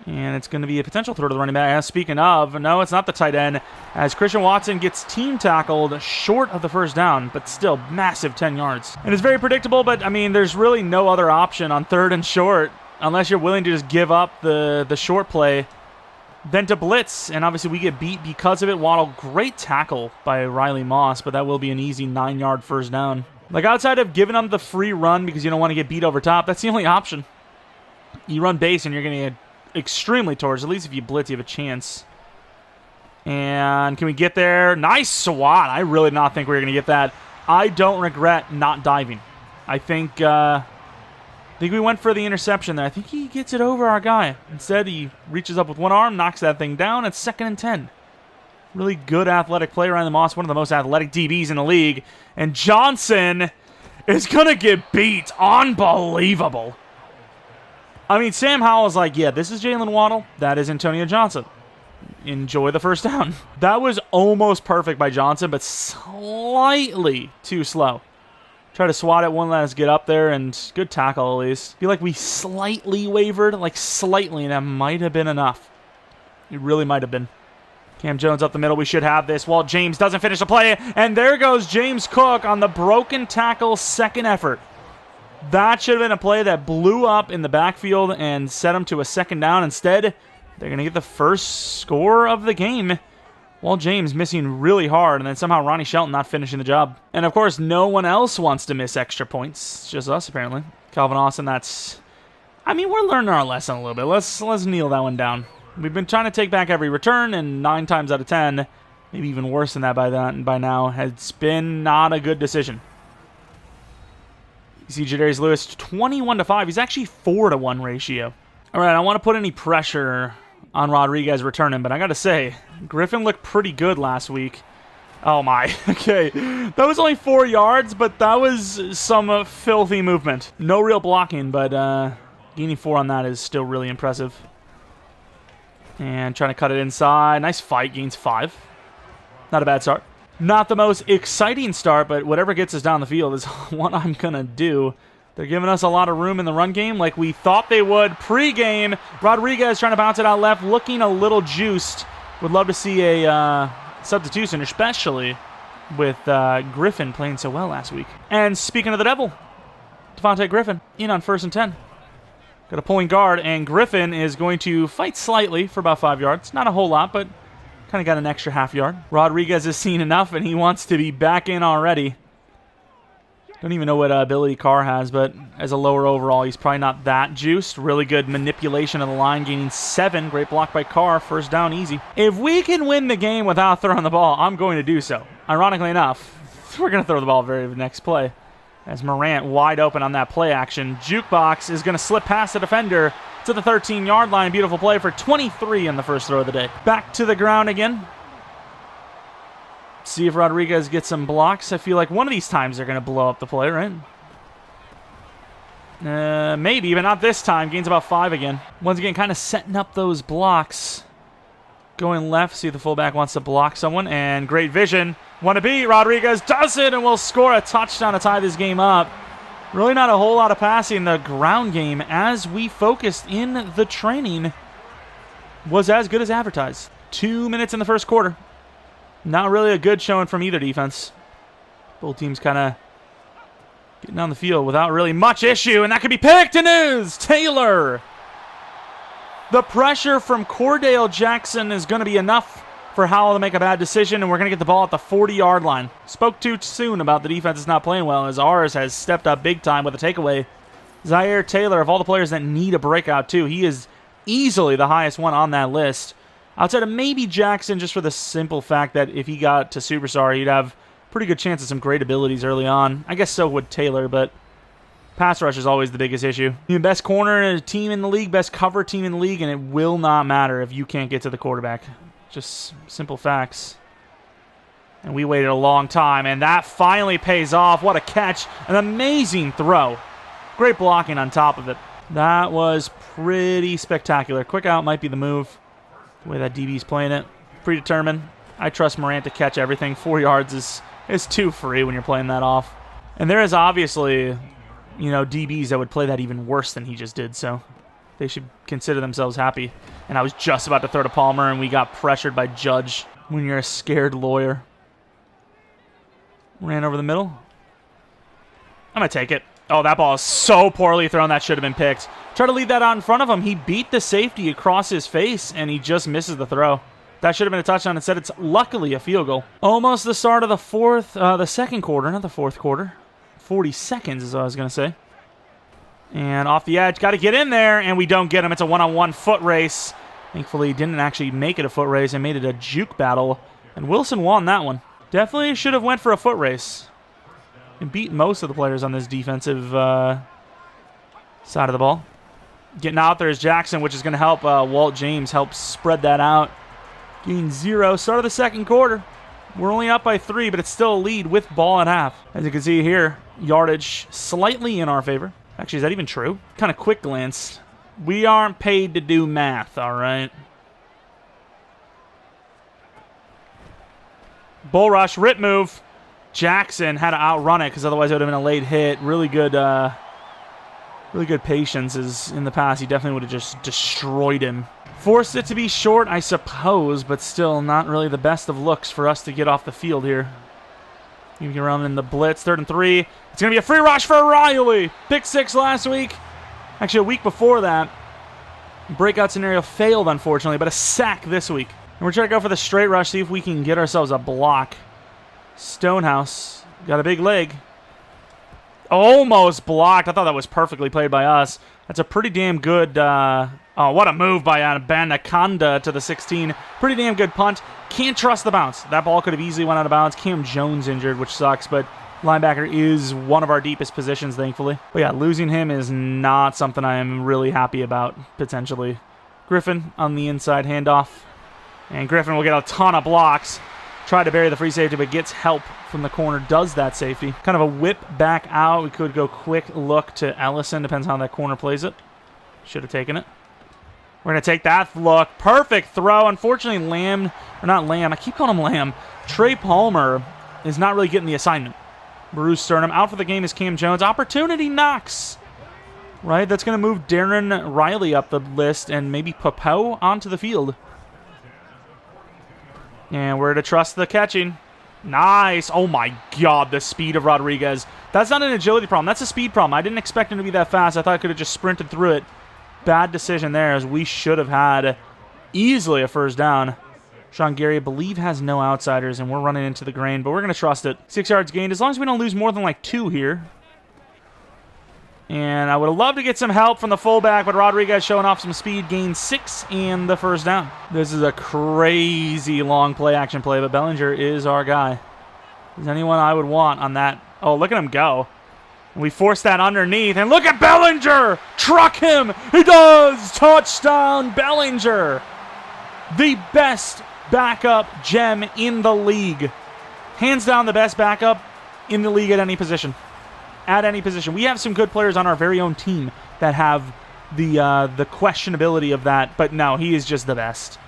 And it's going to be a potential throw to the running back. Speaking of, no, it's not the tight end. As Christian Watson gets team tackled short of the first down, but still massive 10 yards. And it's very predictable, but I mean, there's really no other option on 3rd and short unless you're willing to just give up the short play. Then to blitz, and obviously we get beat because of it. Waddle, great tackle by Riley Moss, but that will be an easy 9-yard first down. Like, outside of giving them the free run because you don't want to get beat over top, that's the only option. You run base and you're going to get extremely torched. At least if you blitz, you have a chance. And can we get there? Nice swat. I really did not think we were going to get that. I don't regret not diving. I think we went for the interception there. I think he gets it over our guy. Instead, he reaches up with one arm, knocks that thing down. It's 2nd and 10. Really good athletic player, Ryan Moss, one of the most athletic DBs in the league. And Johnson is going to get beat. Unbelievable. I mean, Sam Howell's like, yeah, this is Jalen Waddle. That is Antonio Johnson. enjoy the first down. That was almost perfect by Johnson, but slightly too slow. Try to swat it, won't let us get up there, and good tackle at least. I feel like we slightly wavered, like slightly, and that might have been enough. It really might have been. Cam Jones up the middle. We should have this. Walt James doesn't finish the play, and there goes James Cook on the broken tackle, second effort. That should have been a play that blew up in the backfield and set him to a second down. Instead, they're going to get the first score of the game. Walt James missing really hard, and then somehow Ronnie Shelton not finishing the job. And, of course, no one else wants to miss extra points. It's just us, apparently. Calvin Austin, that's... I mean, we're learning our lesson a little bit. Let's kneel that one down. We've been trying to take back every return, and 9 times out of 10, maybe even worse than that by now, has been not a good decision. You see Jadarius Lewis, 21-5. He's actually 4-1 ratio. All right, I don't want to put any pressure on Rodriguez returning, but I got to say, Griffin looked pretty good last week. Oh, my. Okay, that was only 4 yards, but that was some filthy movement. No real blocking, but gaining 4 on that is still really impressive. And trying to cut it inside. Nice fight, gains 5. Not a bad start. Not the most exciting start, but whatever gets us down the field is what I'm going to do. They're giving us a lot of room in the run game like we thought they would pre-game. Rodriguez trying to bounce it out left, looking a little juiced. Would love to see a substitution, especially with Griffin playing so well last week. And speaking of the devil, Devontae Griffin in on 1st and 10. Got a pulling guard, and Griffin is going to fight slightly for about 5 yards. Not a whole lot, but kind of got an extra half yard. Rodriguez has seen enough, and he wants to be back in already. Don't even know what ability Carr has, but as a lower overall, he's probably not that juiced. Really good manipulation of the line, gaining 7. Great block by Carr. First down, easy. If we can win the game without throwing the ball, I'm going to do so. Ironically enough, we're going to throw the ball very next play. As Morant wide open on that play action. Jukebox is going to slip past the defender to the 13-yard line. Beautiful play for 23 in the first throw of the day. Back to the ground again. See if Rodriguez gets some blocks. I feel like one of these times they're going to blow up the play, right? Maybe, but not this time. Gains about 5 again. Once again, kind of setting up those blocks. Going left, see if the fullback wants to block someone. And great vision. Want to beat. Rodriguez does it, and will score a touchdown to tie this game up. Really not a whole lot of passing in the ground game as we focused in the training. Was as good as advertised. 2 minutes in the first quarter. Not really a good showing from either defense. Both teams kind of getting on the field without really much issue, and that could be picked and is Taylor. The pressure from Cordale Jackson is going to be enough for Howell to make a bad decision, and we're going to get the ball at the 40-yard line. Spoke too soon about the defense is not playing well, as ours has stepped up big time with a takeaway. Zaire Taylor, of all the players that need a breakout too, he is easily the highest one on that list. Outside of maybe Jackson, just for the simple fact that if he got to Superstar, he'd have pretty good chance of some great abilities early on. I guess so would Taylor, but pass rush is always the biggest issue. You're the best corner team in the league, best cover team in the league, and it will not matter if you can't get to the quarterback. Just simple facts. And we waited a long time, and that finally pays off. What a catch. An amazing throw. Great blocking on top of it. That was pretty spectacular. Quick out might be the move. The way that DB's playing it. Predetermined. I trust Morant to catch everything. 4 yards is too free when you're playing that off. And there is obviously, DBs that would play that even worse than he just did, so they should consider themselves happy. And I was just about to throw to Palmer, and we got pressured by Judge when you're a scared lawyer. Ran over the middle. I'm going to take it. Oh, that ball is so poorly thrown. That should have been picked. Try to leave that out in front of him. He beat the safety across his face, and he just misses the throw. That should have been a touchdown. Instead, it's luckily a field goal. Almost the start of the second quarter, not the fourth quarter. 40 seconds is what I was going to say. And off the edge, got to get in there, and we don't get him. It's a one-on-one foot race. Thankfully, he didn't actually make it a foot race and made it a juke battle, and Wilson won that one. Definitely should have went for a foot race and beat most of the players on this defensive side of the ball. Getting out there is Jackson, which is going to help Walt James help spread that out. Gain 0. Start of the second quarter. We're only up by 3, but it's still a lead with ball at half. As you can see here, yardage slightly in our favor. Actually, is that even true? Kind of quick glance. We aren't paid to do math, all right? Bull rush, rip move. Jackson had to outrun it because otherwise it would have been a late hit. Really good patience is in the past. He definitely would have just destroyed him. Forced it to be short, I suppose, but still not really the best of looks for us to get off the field here. You can run in the blitz, 3rd and 3. It's going to be a free rush for Riley. Pick 6 last week. Actually, a week before that. Breakout scenario failed, unfortunately, but a sack this week. And we're trying to go for the straight rush, see if we can get ourselves a block. Stonehouse got a big leg. Almost blocked. I thought that was perfectly played by us. That's a pretty damn good... oh, what a move by Banaconda to the 16. Pretty damn good punt. Can't trust the bounce. That ball could have easily went out of bounds. Cam Jones injured, which sucks, but linebacker is one of our deepest positions, thankfully. But yeah, losing him is not something I am really happy about, potentially. Griffin on the inside handoff. And Griffin will get a ton of blocks. Try to bury the free safety, but gets help from the corner. Does that safety. Kind of a whip back out. We could go quick look to Ellison. Depends on how that corner plays it. Should have taken it. We're going to take that look. Perfect throw. Unfortunately, I keep calling him Lamb. Trey Palmer is not really getting the assignment. Bruce Sternum out for the game is Cam Jones. Opportunity knocks. Right? That's going to move Darren Riley up the list and maybe Papo onto the field. And we're to trust the catching. Nice. Oh, my God, the speed of Rodriguez. That's not an agility problem. That's a speed problem. I didn't expect him to be that fast. I thought I could have just sprinted through it. Bad decision there, as we should have had easily a first down. Sean Gary, I believe, has no outsiders, and we're running into the grain, but we're going to trust it. 6 yards gained, as long as we don't lose more than like 2 here. And I would have loved to get some help from the fullback, but Rodriguez showing off some speed, gained 6 and the first down. This is a crazy long play-action play, but Bellinger is our guy. Is anyone I would want on that? Oh, look at him go. We force that underneath, and look at Bellinger! Truck him! He does! Touchdown, Bellinger! The best backup gem in the league. Hands down the best backup in the league at any position. At any position. We have some good players on our very own team that have the questionability of that, but no, he is just the best.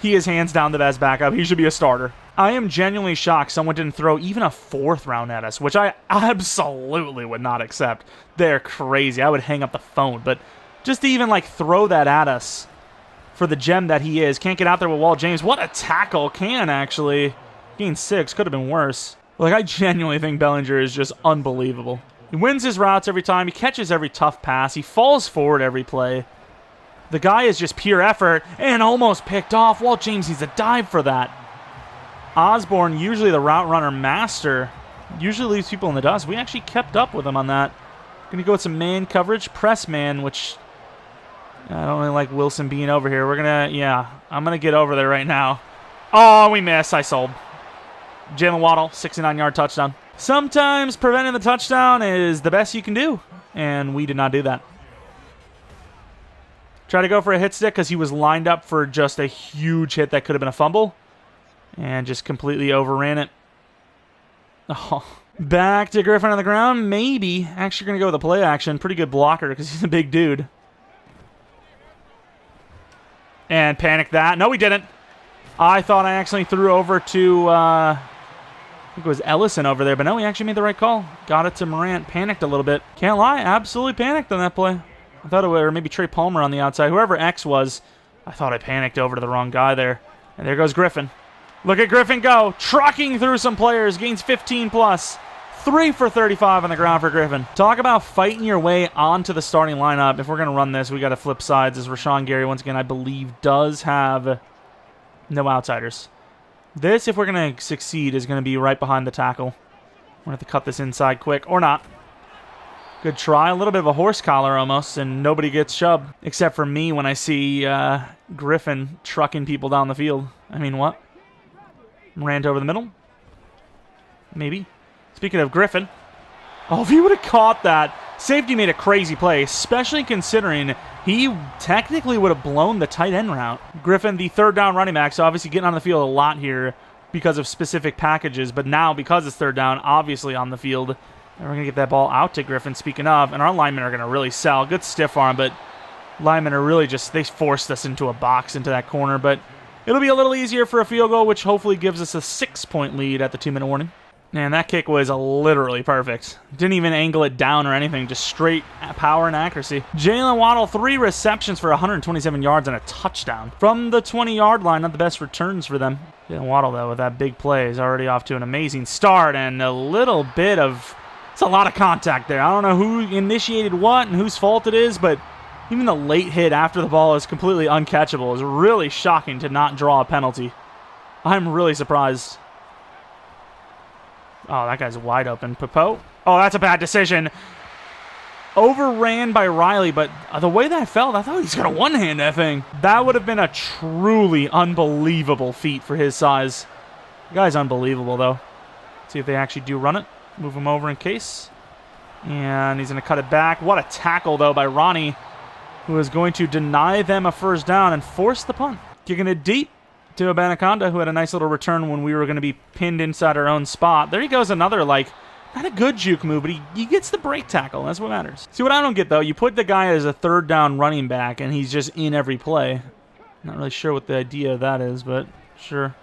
He is hands down the best backup. He should be a starter. I am genuinely shocked someone didn't throw even a 4th round at us, which I absolutely would not accept. They're crazy. I would hang up the phone, but just to even like throw that at us for the gem that he is. Can't get out there with Walt James. What a tackle. Can actually. Gain 6. Could have been worse. Like, I genuinely think Bellinger is just unbelievable. He wins his routes every time. He catches every tough pass. He falls forward every play. The guy is just pure effort and almost picked off. Walt James needs a dive for that. Osborne, usually the route runner master, usually leaves people in the dust. We actually kept up with him on that. Going to go with some man coverage. Press man, which I don't really like Wilson being over here. We're going to, yeah, I'm going to get over there right now. Oh, we miss. I sold. Jalen Waddle, 69-yard touchdown. Sometimes preventing the touchdown is the best you can do, and we did not do that. Try to go for a hit stick because he was lined up for just a huge hit that could have been a fumble, and just completely overran it. Oh. Back to Griffin on the ground, maybe. Actually going to go with a play action. Pretty good blocker because he's a big dude. And panic that. No, we didn't. I thought I actually threw over to, I think it was Ellison over there, but no, he actually made the right call. Got it to Morant. Panicked a little bit. Can't lie, absolutely panicked on that play. I thought it was, or maybe Trey Palmer on the outside. Whoever X was, I thought I panicked over to the wrong guy there. And there goes Griffin. Look at Griffin go. Trucking through some players. Gains 15 plus. 3 for 35 on the ground for Griffin. Talk about fighting your way onto the starting lineup. If we're going to run this, we got to flip sides, as Rashawn Gary, once again, I believe, does have no outsiders. This, if we're going to succeed, is going to be right behind the tackle. We're going to have to cut this inside quick, or not. Good try. A little bit of a horse collar almost, and nobody gets shoved. Except for me when I see Griffin trucking people down the field. I mean, what? Ran over the middle? Maybe. Speaking of Griffin. Oh, if he would have caught that. Safety made a crazy play, especially considering he technically would have blown the tight end route. Griffin, the third down running back, so obviously getting on the field a lot here because of specific packages, but now because it's third down, obviously on the field. And we're going to get that ball out to Griffin, speaking of, and our linemen are going to really sell. Good stiff arm, but linemen are really just, they forced us into a box into that corner, but It'll be a little easier for a field goal, which hopefully gives us a 6-point lead at the 2-minute warning. Man, that kick was literally perfect. Didn't even angle it down or anything, just straight power and accuracy. Jalen Waddle, 3 receptions for 127 yards and a touchdown. From the 20-yard line, not the best returns for them. Jalen Waddle, though, with that big play, is already off to an amazing start, and a little bit of... It's a lot of contact there. I don't know who initiated what and whose fault it is, but even the late hit after the ball is completely uncatchable. It's really shocking to not draw a penalty. I'm really surprised. Oh, that guy's wide open. Popo. Oh, that's a bad decision. Overran by Riley, but the way that fell, I thought he's going to one-hand that thing. That would have been a truly unbelievable feat for his size. The guy's unbelievable, though. Let's see if they actually do run it. Move him over in case. And he's going to cut it back. What a tackle, though, by Ronnie, who is going to deny them a first down and force the punt. Kicking it deep to Anaconda, who had a nice little return when we were going to be pinned inside our own spot. There he goes, another, like, not a good juke move, but he gets the break tackle. That's what matters. See, what I don't get, though, you put the guy as a third down running back, and he's just in every play. Not really sure what the idea of that is, but sure.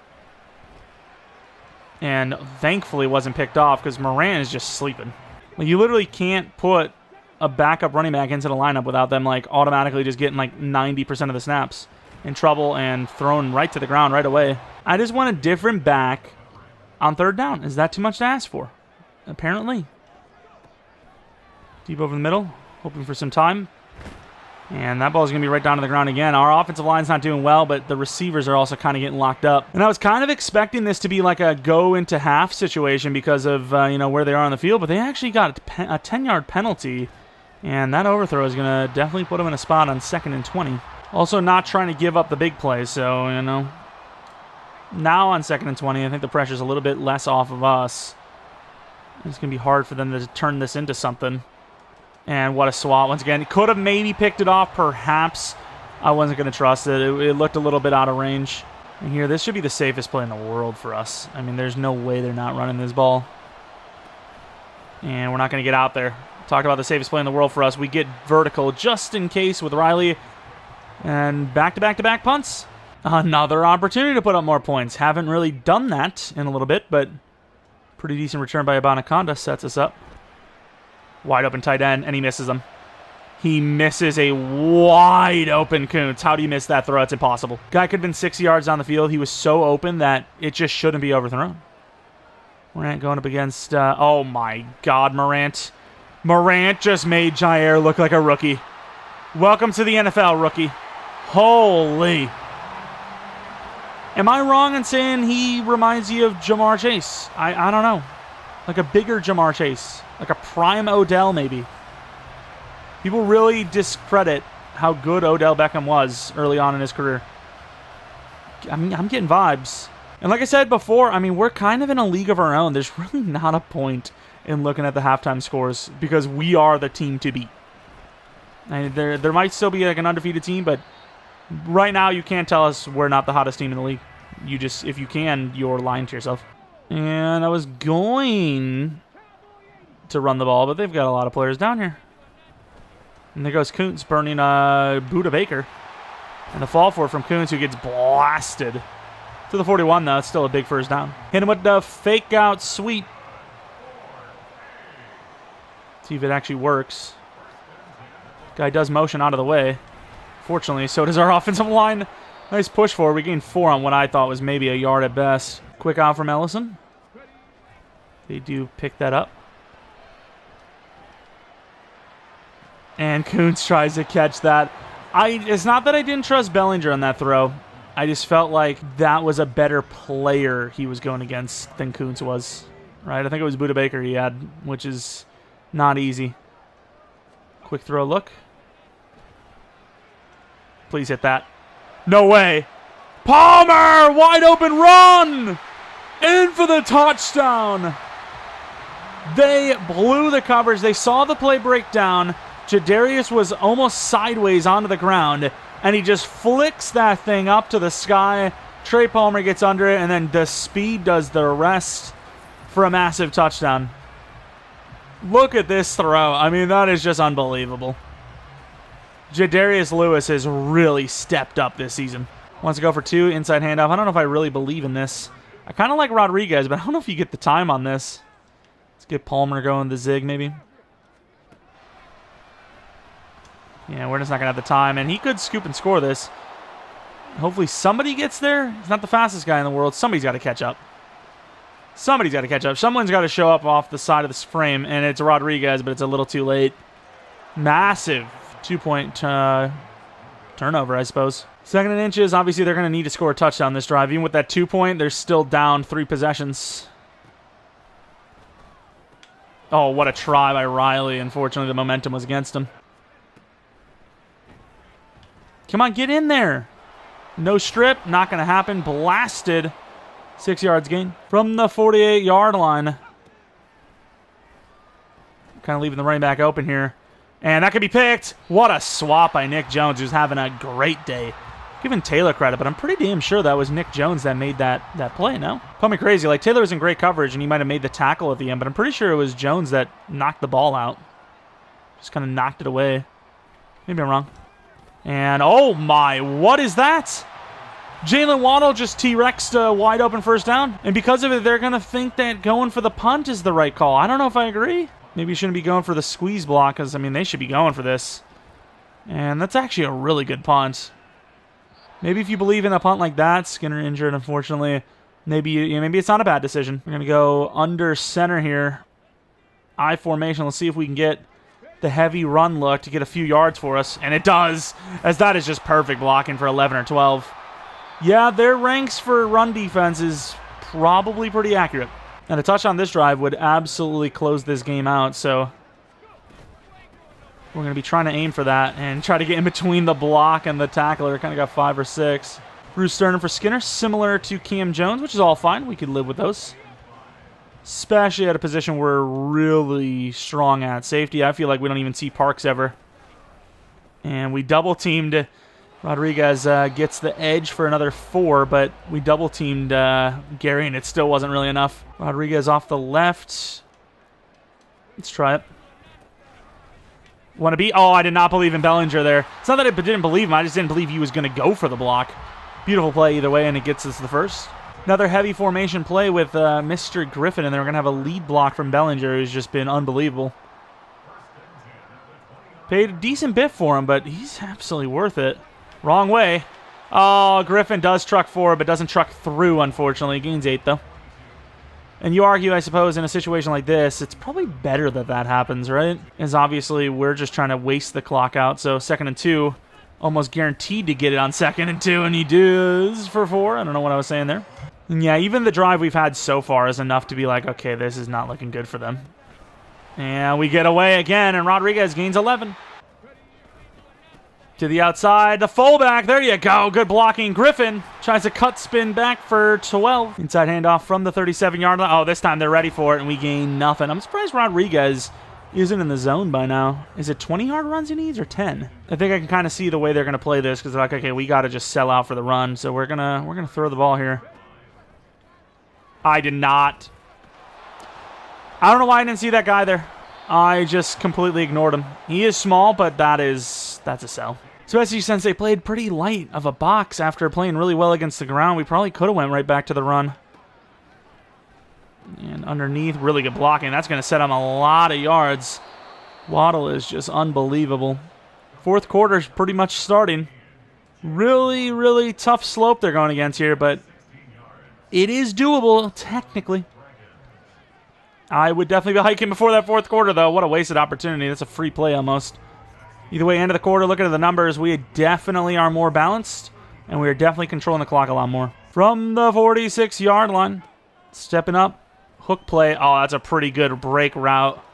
And thankfully it wasn't picked off because Moran is just sleeping. Like, you literally can't put a backup running back into the lineup without them, like, automatically just getting, like, 90% of the snaps. In trouble and thrown right to the ground right away. I just want a different back on third down. Is that too much to ask for? Apparently. Deep over the middle, hoping for some time. And that ball is going to be right down to the ground again. Our offensive line's not doing well, but the receivers are also kind of getting locked up. And I was kind of expecting this to be like a go into half situation because of where they are on the field, but they actually got a 10-yard penalty. And that overthrow is going to definitely put them in a spot on 2nd and 20. Also not trying to give up the big plays, so, now on 2nd and 20, I think the pressure's a little bit less off of us. It's going to be hard for them to turn this into something. And what a swat once again. Could have maybe picked it off, perhaps. I wasn't going to trust it. It looked a little bit out of range. And here, this should be the safest play in the world for us. I mean, there's no way they're not running this ball. And we're not going to get out there. Talk about the safest play in the world for us. We get vertical just in case with Riley. And back-to-back-to-back punts. Another opportunity to put up more points. Haven't really done that in a little bit, but pretty decent return by Anaconda sets us up. Wide open tight end, and he misses him. He misses a wide open Kuntz. How do you miss that throw? It's impossible. Guy could have been 6 yards down the field. He was so open that it just shouldn't be overthrown. Morant going up against, oh my God, Morant. Morant just made Jair look like a rookie. Welcome to the NFL, rookie. Holy. Am I wrong in saying he reminds you of Jamar Chase? I don't know. Like a bigger Jamar Chase. Like a prime Odell, maybe. People really discredit how good Odell Beckham was early on in his career. I mean, I'm getting vibes. And like I said before, I mean, we're kind of in a league of our own. There's really not a point in looking at the halftime scores because we are the team to beat. And there might still be like an undefeated team, but right now you can't tell us we're not the hottest team in the league. You just, if you can, you're lying to yourself. And I was going to run the ball, but they've got a lot of players down here. And there goes Kuntz burning Buda Baker. And the fall for it from Kuntz, who gets blasted. To the 41, though. It's still a big first down. Hit him with the fake out sweep. See if it actually works. Guy does motion out of the way. Fortunately, so does our offensive line. Nice push forward. We gained 4 on what I thought was maybe a yard at best. Quick out from Ellison. They do pick that up. And Kuntz tries to catch that. It's not that I didn't trust Bellinger on that throw. I just felt like that was a better player he was going against than Kuntz was. Right? I think it was Buda Baker he had, which is not easy. Quick throw look. Please hit that. No way. Palmer! Wide open run! In for the touchdown. They blew the coverage. They saw the play break down. Jadarius was almost sideways onto the ground, and he just flicks that thing up to the sky. Trey Palmer gets under it, and then the speed does the rest for a massive touchdown. Look at this throw. I mean, that is just unbelievable. Jadarius Lewis has really stepped up this season. Wants to go for 2. Inside handoff. I don't know if I really believe in this. I kind of like Rodriguez, but I don't know if you get the time on this. Let's get Palmer going the zig, maybe. Yeah, we're just not going to have the time. And he could scoop and score this. Hopefully somebody gets there. He's not the fastest guy in the world. Somebody's got to catch up. Somebody's got to catch up. Someone's got to show up off the side of this frame, and it's Rodriguez, but it's a little too late. Massive 2-point turnover, I suppose. 2nd and inches. Obviously, they're going to need to score a touchdown this drive. Even with that 2-point, they're still down 3 possessions. Oh, what a try by Riley. Unfortunately, the momentum was against him. Come on, get in there. No strip. Not going to happen. Blasted. 6 yards gain from the 48-yard line. Kind of leaving the running back open here. And that could be picked. What a swap by Nick Jones, who's having a great day. Giving Taylor credit, but I'm pretty damn sure that was Nick Jones that made that play, no? Call me crazy. Like, Taylor was in great coverage, and he might have made the tackle at the end, but I'm pretty sure it was Jones that knocked the ball out. Just kind of knocked it away. Maybe I'm wrong. And, oh my, what is that? Jalen Waddle just T-Rex'd a wide open first down. And because of it, they're going to think that going for the punt is the right call. I don't know if I agree. Maybe you shouldn't be going for the squeeze block because, I mean, they should be going for this. And that's actually a really good punt. Maybe if you believe in a punt like that, Skinner injured, unfortunately, maybe maybe it's not a bad decision. We're going to go under center here. I formation. Let's see if we can get the heavy run look to get a few yards for us. And it does, as that is just perfect blocking for 11 or 12. Yeah, their ranks for run defense is probably pretty accurate. And a touch on this drive would absolutely close this game out, so we're going to be trying to aim for that and try to get in between the block and the tackler. Kind of got 5 or 6. Bruce Sterner for Skinner, similar to Cam Jones, which is all fine. We could live with those. Especially at a position we're really strong at. Safety, I feel like we don't even see Parks ever. And we double-teamed. Rodriguez gets the edge for another 4, but we double-teamed Gary, and it still wasn't really enough. Rodriguez off the left. Let's try it. Want to be? Oh, I did not believe in Bellinger there. It's not that I didn't believe him. I just didn't believe he was going to go for the block. Beautiful play either way, and it gets us the first. Another heavy formation play with Mr. Griffin, and they're going to have a lead block from Bellinger, who's just been unbelievable. Paid a decent bit for him, but he's absolutely worth it. Wrong way. Oh, Griffin does truck forward, but doesn't truck through, unfortunately. Gains 8, though. And you argue, I suppose, in a situation like this, it's probably better that that happens, right? As obviously, we're just trying to waste the clock out. So 2nd and 2, almost guaranteed to get it on 2nd and 2, and he does for 4. I don't know what I was saying there. And yeah, even the drive we've had so far is enough to be like, okay, this is not looking good for them. And we get away again, and Rodriguez gains 11. To the outside, the fullback, there you go, good blocking. Griffin tries to cut spin back for 12. Inside handoff from the 37-yard line. Oh, this time they're ready for it, and we gain nothing. I'm surprised Rodriguez isn't in the zone by now. Is it 20-yard runs he needs or 10? I think I can kind of see the way they're going to play this because they're like, okay, we got to just sell out for the run, so we're gonna throw the ball here. I did not. I don't know why I didn't see that guy there. I just completely ignored him. He is small, but that's a sell. Especially since they played pretty light of a box after playing really well against the ground. We probably could have went right back to the run. And underneath, really good blocking. That's going to set him a lot of yards. Waddle is just unbelievable. 4th quarter's pretty much starting. Really, really tough slope they're going against here, but it is doable, technically. I would definitely be hiking before that 4th quarter, though. What a wasted opportunity. That's a free play almost. Either way, end of the quarter, looking at the numbers, we definitely are more balanced, and we are definitely controlling the clock a lot more. From the 46-yard line, stepping up, hook play. Oh, that's a pretty good break route.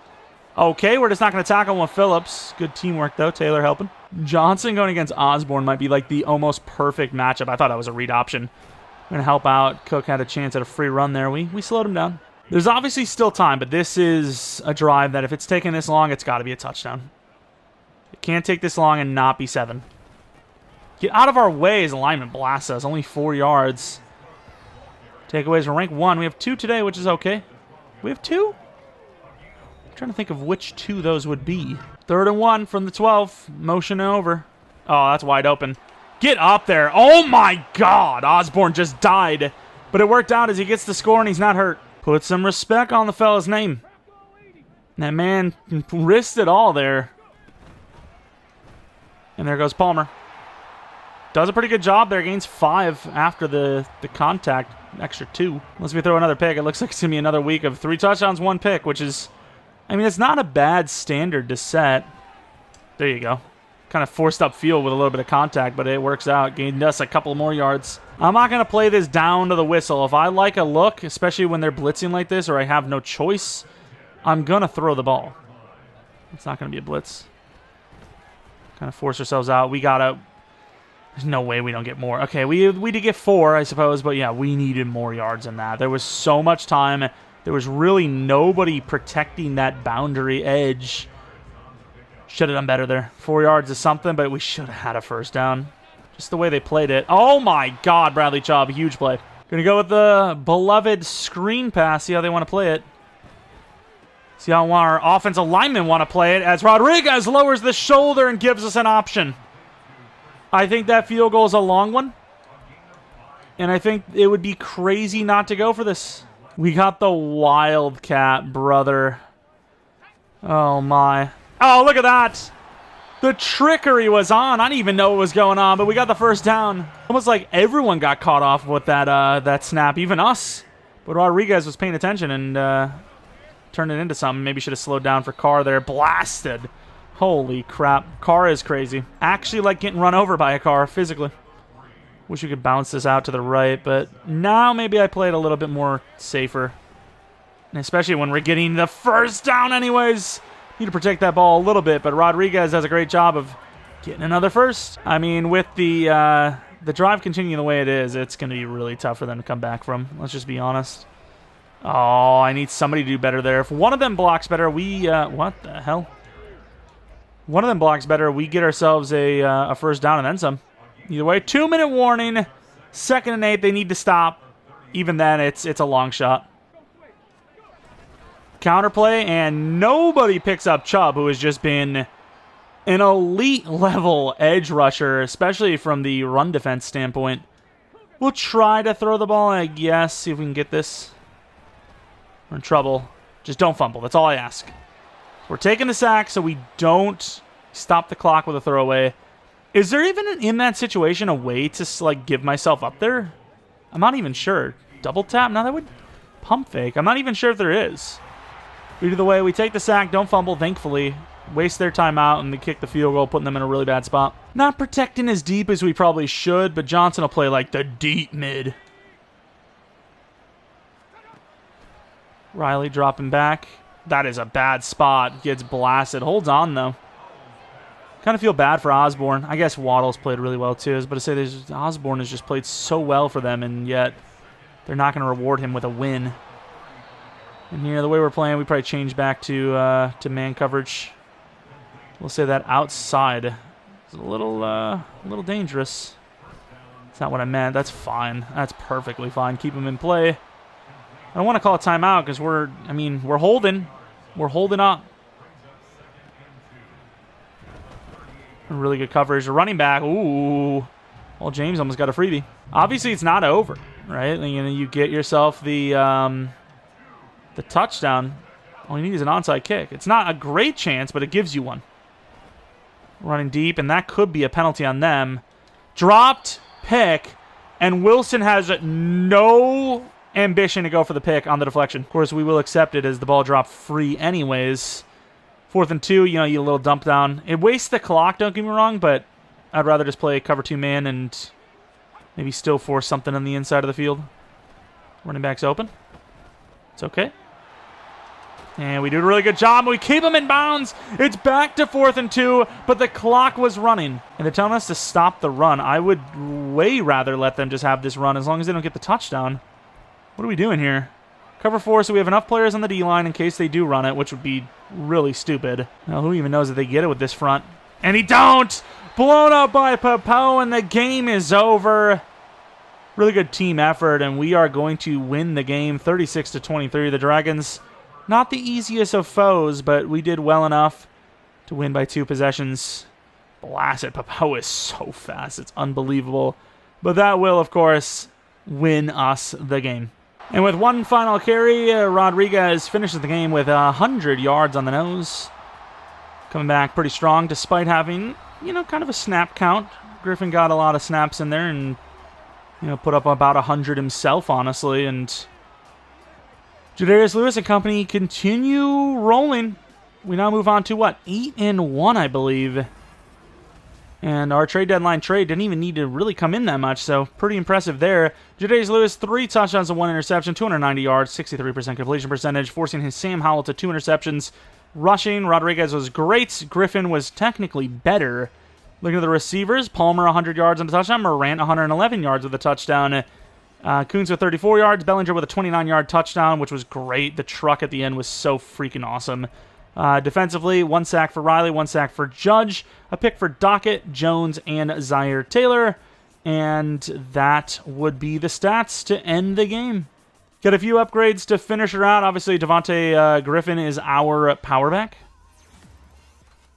Okay, we're just not going to tackle him with Phillips. Good teamwork, though. Taylor helping. Johnson going against Osborne might be like the almost perfect matchup. I thought that was a read option. Going to help out. Cook had a chance at a free run there. We slowed him down. There's obviously still time, but this is a drive that if it's taking this long, it's got to be a touchdown. It can't take this long and not be 7. Get out of our way as alignment blasts us. Only 4 yards. Takeaways from rank 1. We have 2 today, which is okay. We have 2? I'm trying to think of which 2 those would be. 3rd and 1 from the 12. Motion over. Oh, that's wide open. Get up there. Oh, my God. Osborne just died. But it worked out as he gets the score and he's not hurt. Put some respect on the fella's name. That man risked it all there. And there goes Palmer. Does a pretty good job there. Gains 5 after the contact. Extra 2. Unless we throw another pick, it looks like it's going to be another week of 3 touchdowns, 1 pick, which is, I mean, it's not a bad standard to set. There you go. Kind of forced up field with a little bit of contact, but it works out. Gained us a couple more yards. I'm not going to play this down to the whistle. If I like a look, especially when they're blitzing like this or I have no choice, I'm going to throw the ball. It's not going to be a blitz. Kind of force ourselves out. We got to... There's no way we don't get more. Okay, we did get 4, I suppose, but yeah, we needed more yards than that. There was so much time. There was really nobody protecting that boundary edge. Should have done better there. 4 yards is something, but we should have had a first down. Just the way they played it. Oh my God, Bradley Chubb, huge play. Gonna go with the beloved screen pass, see how they want to play it. See how our offensive linemen want to play it as Rodriguez lowers the shoulder and gives us an option. I think that field goal is a long one. And I think it would be crazy not to go for this. We got the Wildcat, brother. Oh, my. Oh, look at that. The trickery was on. I didn't even know what was going on, but we got the first down. Almost like everyone got caught off with that snap, even us. But Rodriguez was paying attention and turned it into something. Maybe should have slowed down for Carr there. Blasted. Holy crap. Carr is crazy. Actually like getting run over by a car physically. Wish we could bounce this out to the right, but now maybe I play it a little bit more safer. And especially when we're getting the first down anyways. Need to protect that ball a little bit, but Rodriguez does a great job of getting another first. I mean, with the drive continuing the way it is, it's going to be really tough for them to come back from. Let's just be honest. Oh, I need somebody to do better there. If one of them blocks better, we... what the hell? One of them blocks better, we get ourselves a first down and then some. Either way, 2-minute warning. 2nd and 8, they need to stop. Even then, it's a long shot. Counterplay, and nobody picks up Chubb, who has just been an elite-level edge rusher, especially from the run defense standpoint. We'll try to throw the ball, I guess, see if we can get this. We're in trouble. Just don't fumble. That's all I ask. We're taking the sack so we don't stop the clock with a throwaway. Is there even, in that situation, a way to like give myself up there? I'm not even sure. Double tap? No, that would pump fake. I'm not even sure if there is. Either way, we take the sack, don't fumble, thankfully. Waste their timeout, and they kick the field goal, putting them in a really bad spot. Not protecting as deep as we probably should, but Johnson will play like the deep mid. Riley dropping back. That is a bad spot. Gets blasted. Holds on, though. Kind of feel bad for Osborne. I guess Waddle's played really well, too. But to say Osborne has just played so well for them, and yet they're not going to reward him with a win. And here, the way we're playing, we probably change back to man coverage. We'll say that outside is a little dangerous. That's not what I meant. That's fine. That's perfectly fine. Keep him in play. I don't want to call a timeout because we're holding. We're holding up. Really good coverage. A running back. Ooh. Well, James almost got a freebie. Obviously, it's not over, right? You get yourself the touchdown. All you need is an onside kick. It's not a great chance, but it gives you one. Running deep, and that could be a penalty on them. Dropped, pick, and Wilson has no ambition to go for the pick on the deflection. Of course, we will accept it as the ball dropped free anyways. 4th and 2, you a little dump down. It wastes the clock, don't get me wrong, but I'd rather just play cover 2 man and maybe still force something on the inside of the field. Running back's open. It's okay. And we do a really good job. We keep them in bounds. It's back to 4th and 2, but the clock was running. And they're telling us to stop the run. I would way rather let them just have this run as long as they don't get the touchdown. What are we doing here? Cover 4, so we have enough players on the D-line in case they do run it, which would be really stupid. Now, who even knows that they get it with this front? And he don't! Blown up by Papo, and the game is over. Really good team effort, and we are going to win the game 36-23. The Dragons, not the easiest of foes, but we did well enough to win by 2 possessions. blast it. Papo is so fast. It's unbelievable. But that will, of course, win us the game. And with one final carry, Rodriguez finishes the game with 100 yards on the nose. Coming back pretty strong despite having, kind of a snap count. Griffin got a lot of snaps in there and, put up about 100 himself, honestly. And Jadarius Lewis and company continue rolling. We now move on to, 8-1, I believe. And our trade deadline trade didn't even need to really come in that much, so pretty impressive there. Jadarius Lewis, 3 touchdowns and 1 interception, 290 yards, 63% completion percentage, forcing his Sam Howell to 2 interceptions. Rushing, Rodriguez was great. Griffin was technically better. Looking at the receivers, Palmer 100 yards and a touchdown, Morant 111 yards with a touchdown. Coons with 34 yards, Bellinger with a 29-yard touchdown, which was great. The truck at the end was so freaking awesome. Defensively, 1 sack for Riley, 1 sack for Judge, a pick for Dockett, Jones, and Zaire Taylor. And that would be the stats to end the game. Got a few upgrades to finish her out. Obviously, Devontae Griffin is our power back.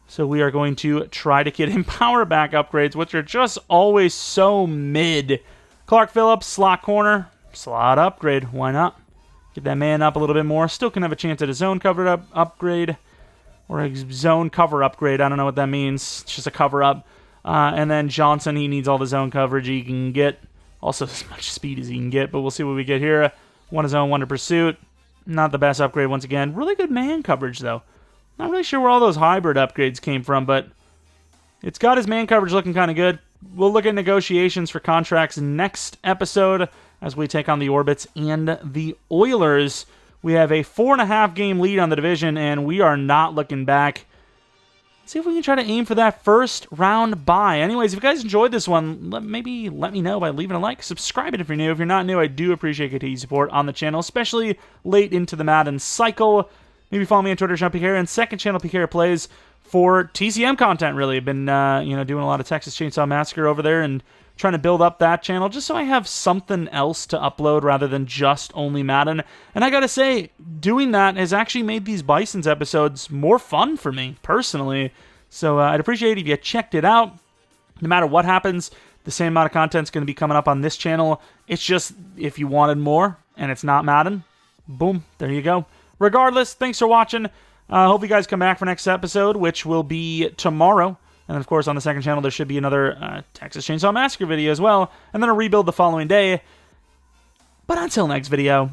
So we are going to try to get him power back upgrades, which are just always so mid. Clark Phillips, slot corner, slot upgrade. Why not? Get that man up a little bit more. Still can have a chance at a zone cover upgrade. Or a zone cover upgrade. I don't know what that means. It's just a cover up. And then Johnson, he needs all the zone coverage he can get. Also as much speed as he can get. But we'll see what we get here. 1 to zone, 1 to pursuit. Not the best upgrade once again. Really good man coverage though. Not really sure where all those hybrid upgrades came from. But it's got his man coverage looking kind of good. We'll look at negotiations for contracts next episode. As we take on the Orbits and the Oilers. We have a 4.5 game lead on the division, and we are not looking back. Let's see if we can try to aim for that first round bye. Anyways, if you guys enjoyed this one, maybe let me know by leaving a like. Subscribe it if you're new. If you're not new, I do appreciate continued support on the channel, especially late into the Madden cycle. Maybe follow me on Twitter, Jeromepkr, and second channel, PK Plays, for TCM content, really. I've been doing a lot of Texas Chainsaw Massacre over there, and trying to build up that channel just so I have something else to upload rather than just only Madden. And I gotta say, doing that has actually made these Bisons episodes more fun for me, personally. So I'd appreciate it if you checked it out. No matter what happens, the same amount of content is going to be coming up on this channel. It's just, if you wanted more, and it's not Madden, boom, there you go. Regardless, thanks for watching. Hope you guys come back for next episode, which will be tomorrow. And, of course, on the second channel, there should be another Texas Chainsaw Massacre video as well. And then a rebuild the following day. But until next video,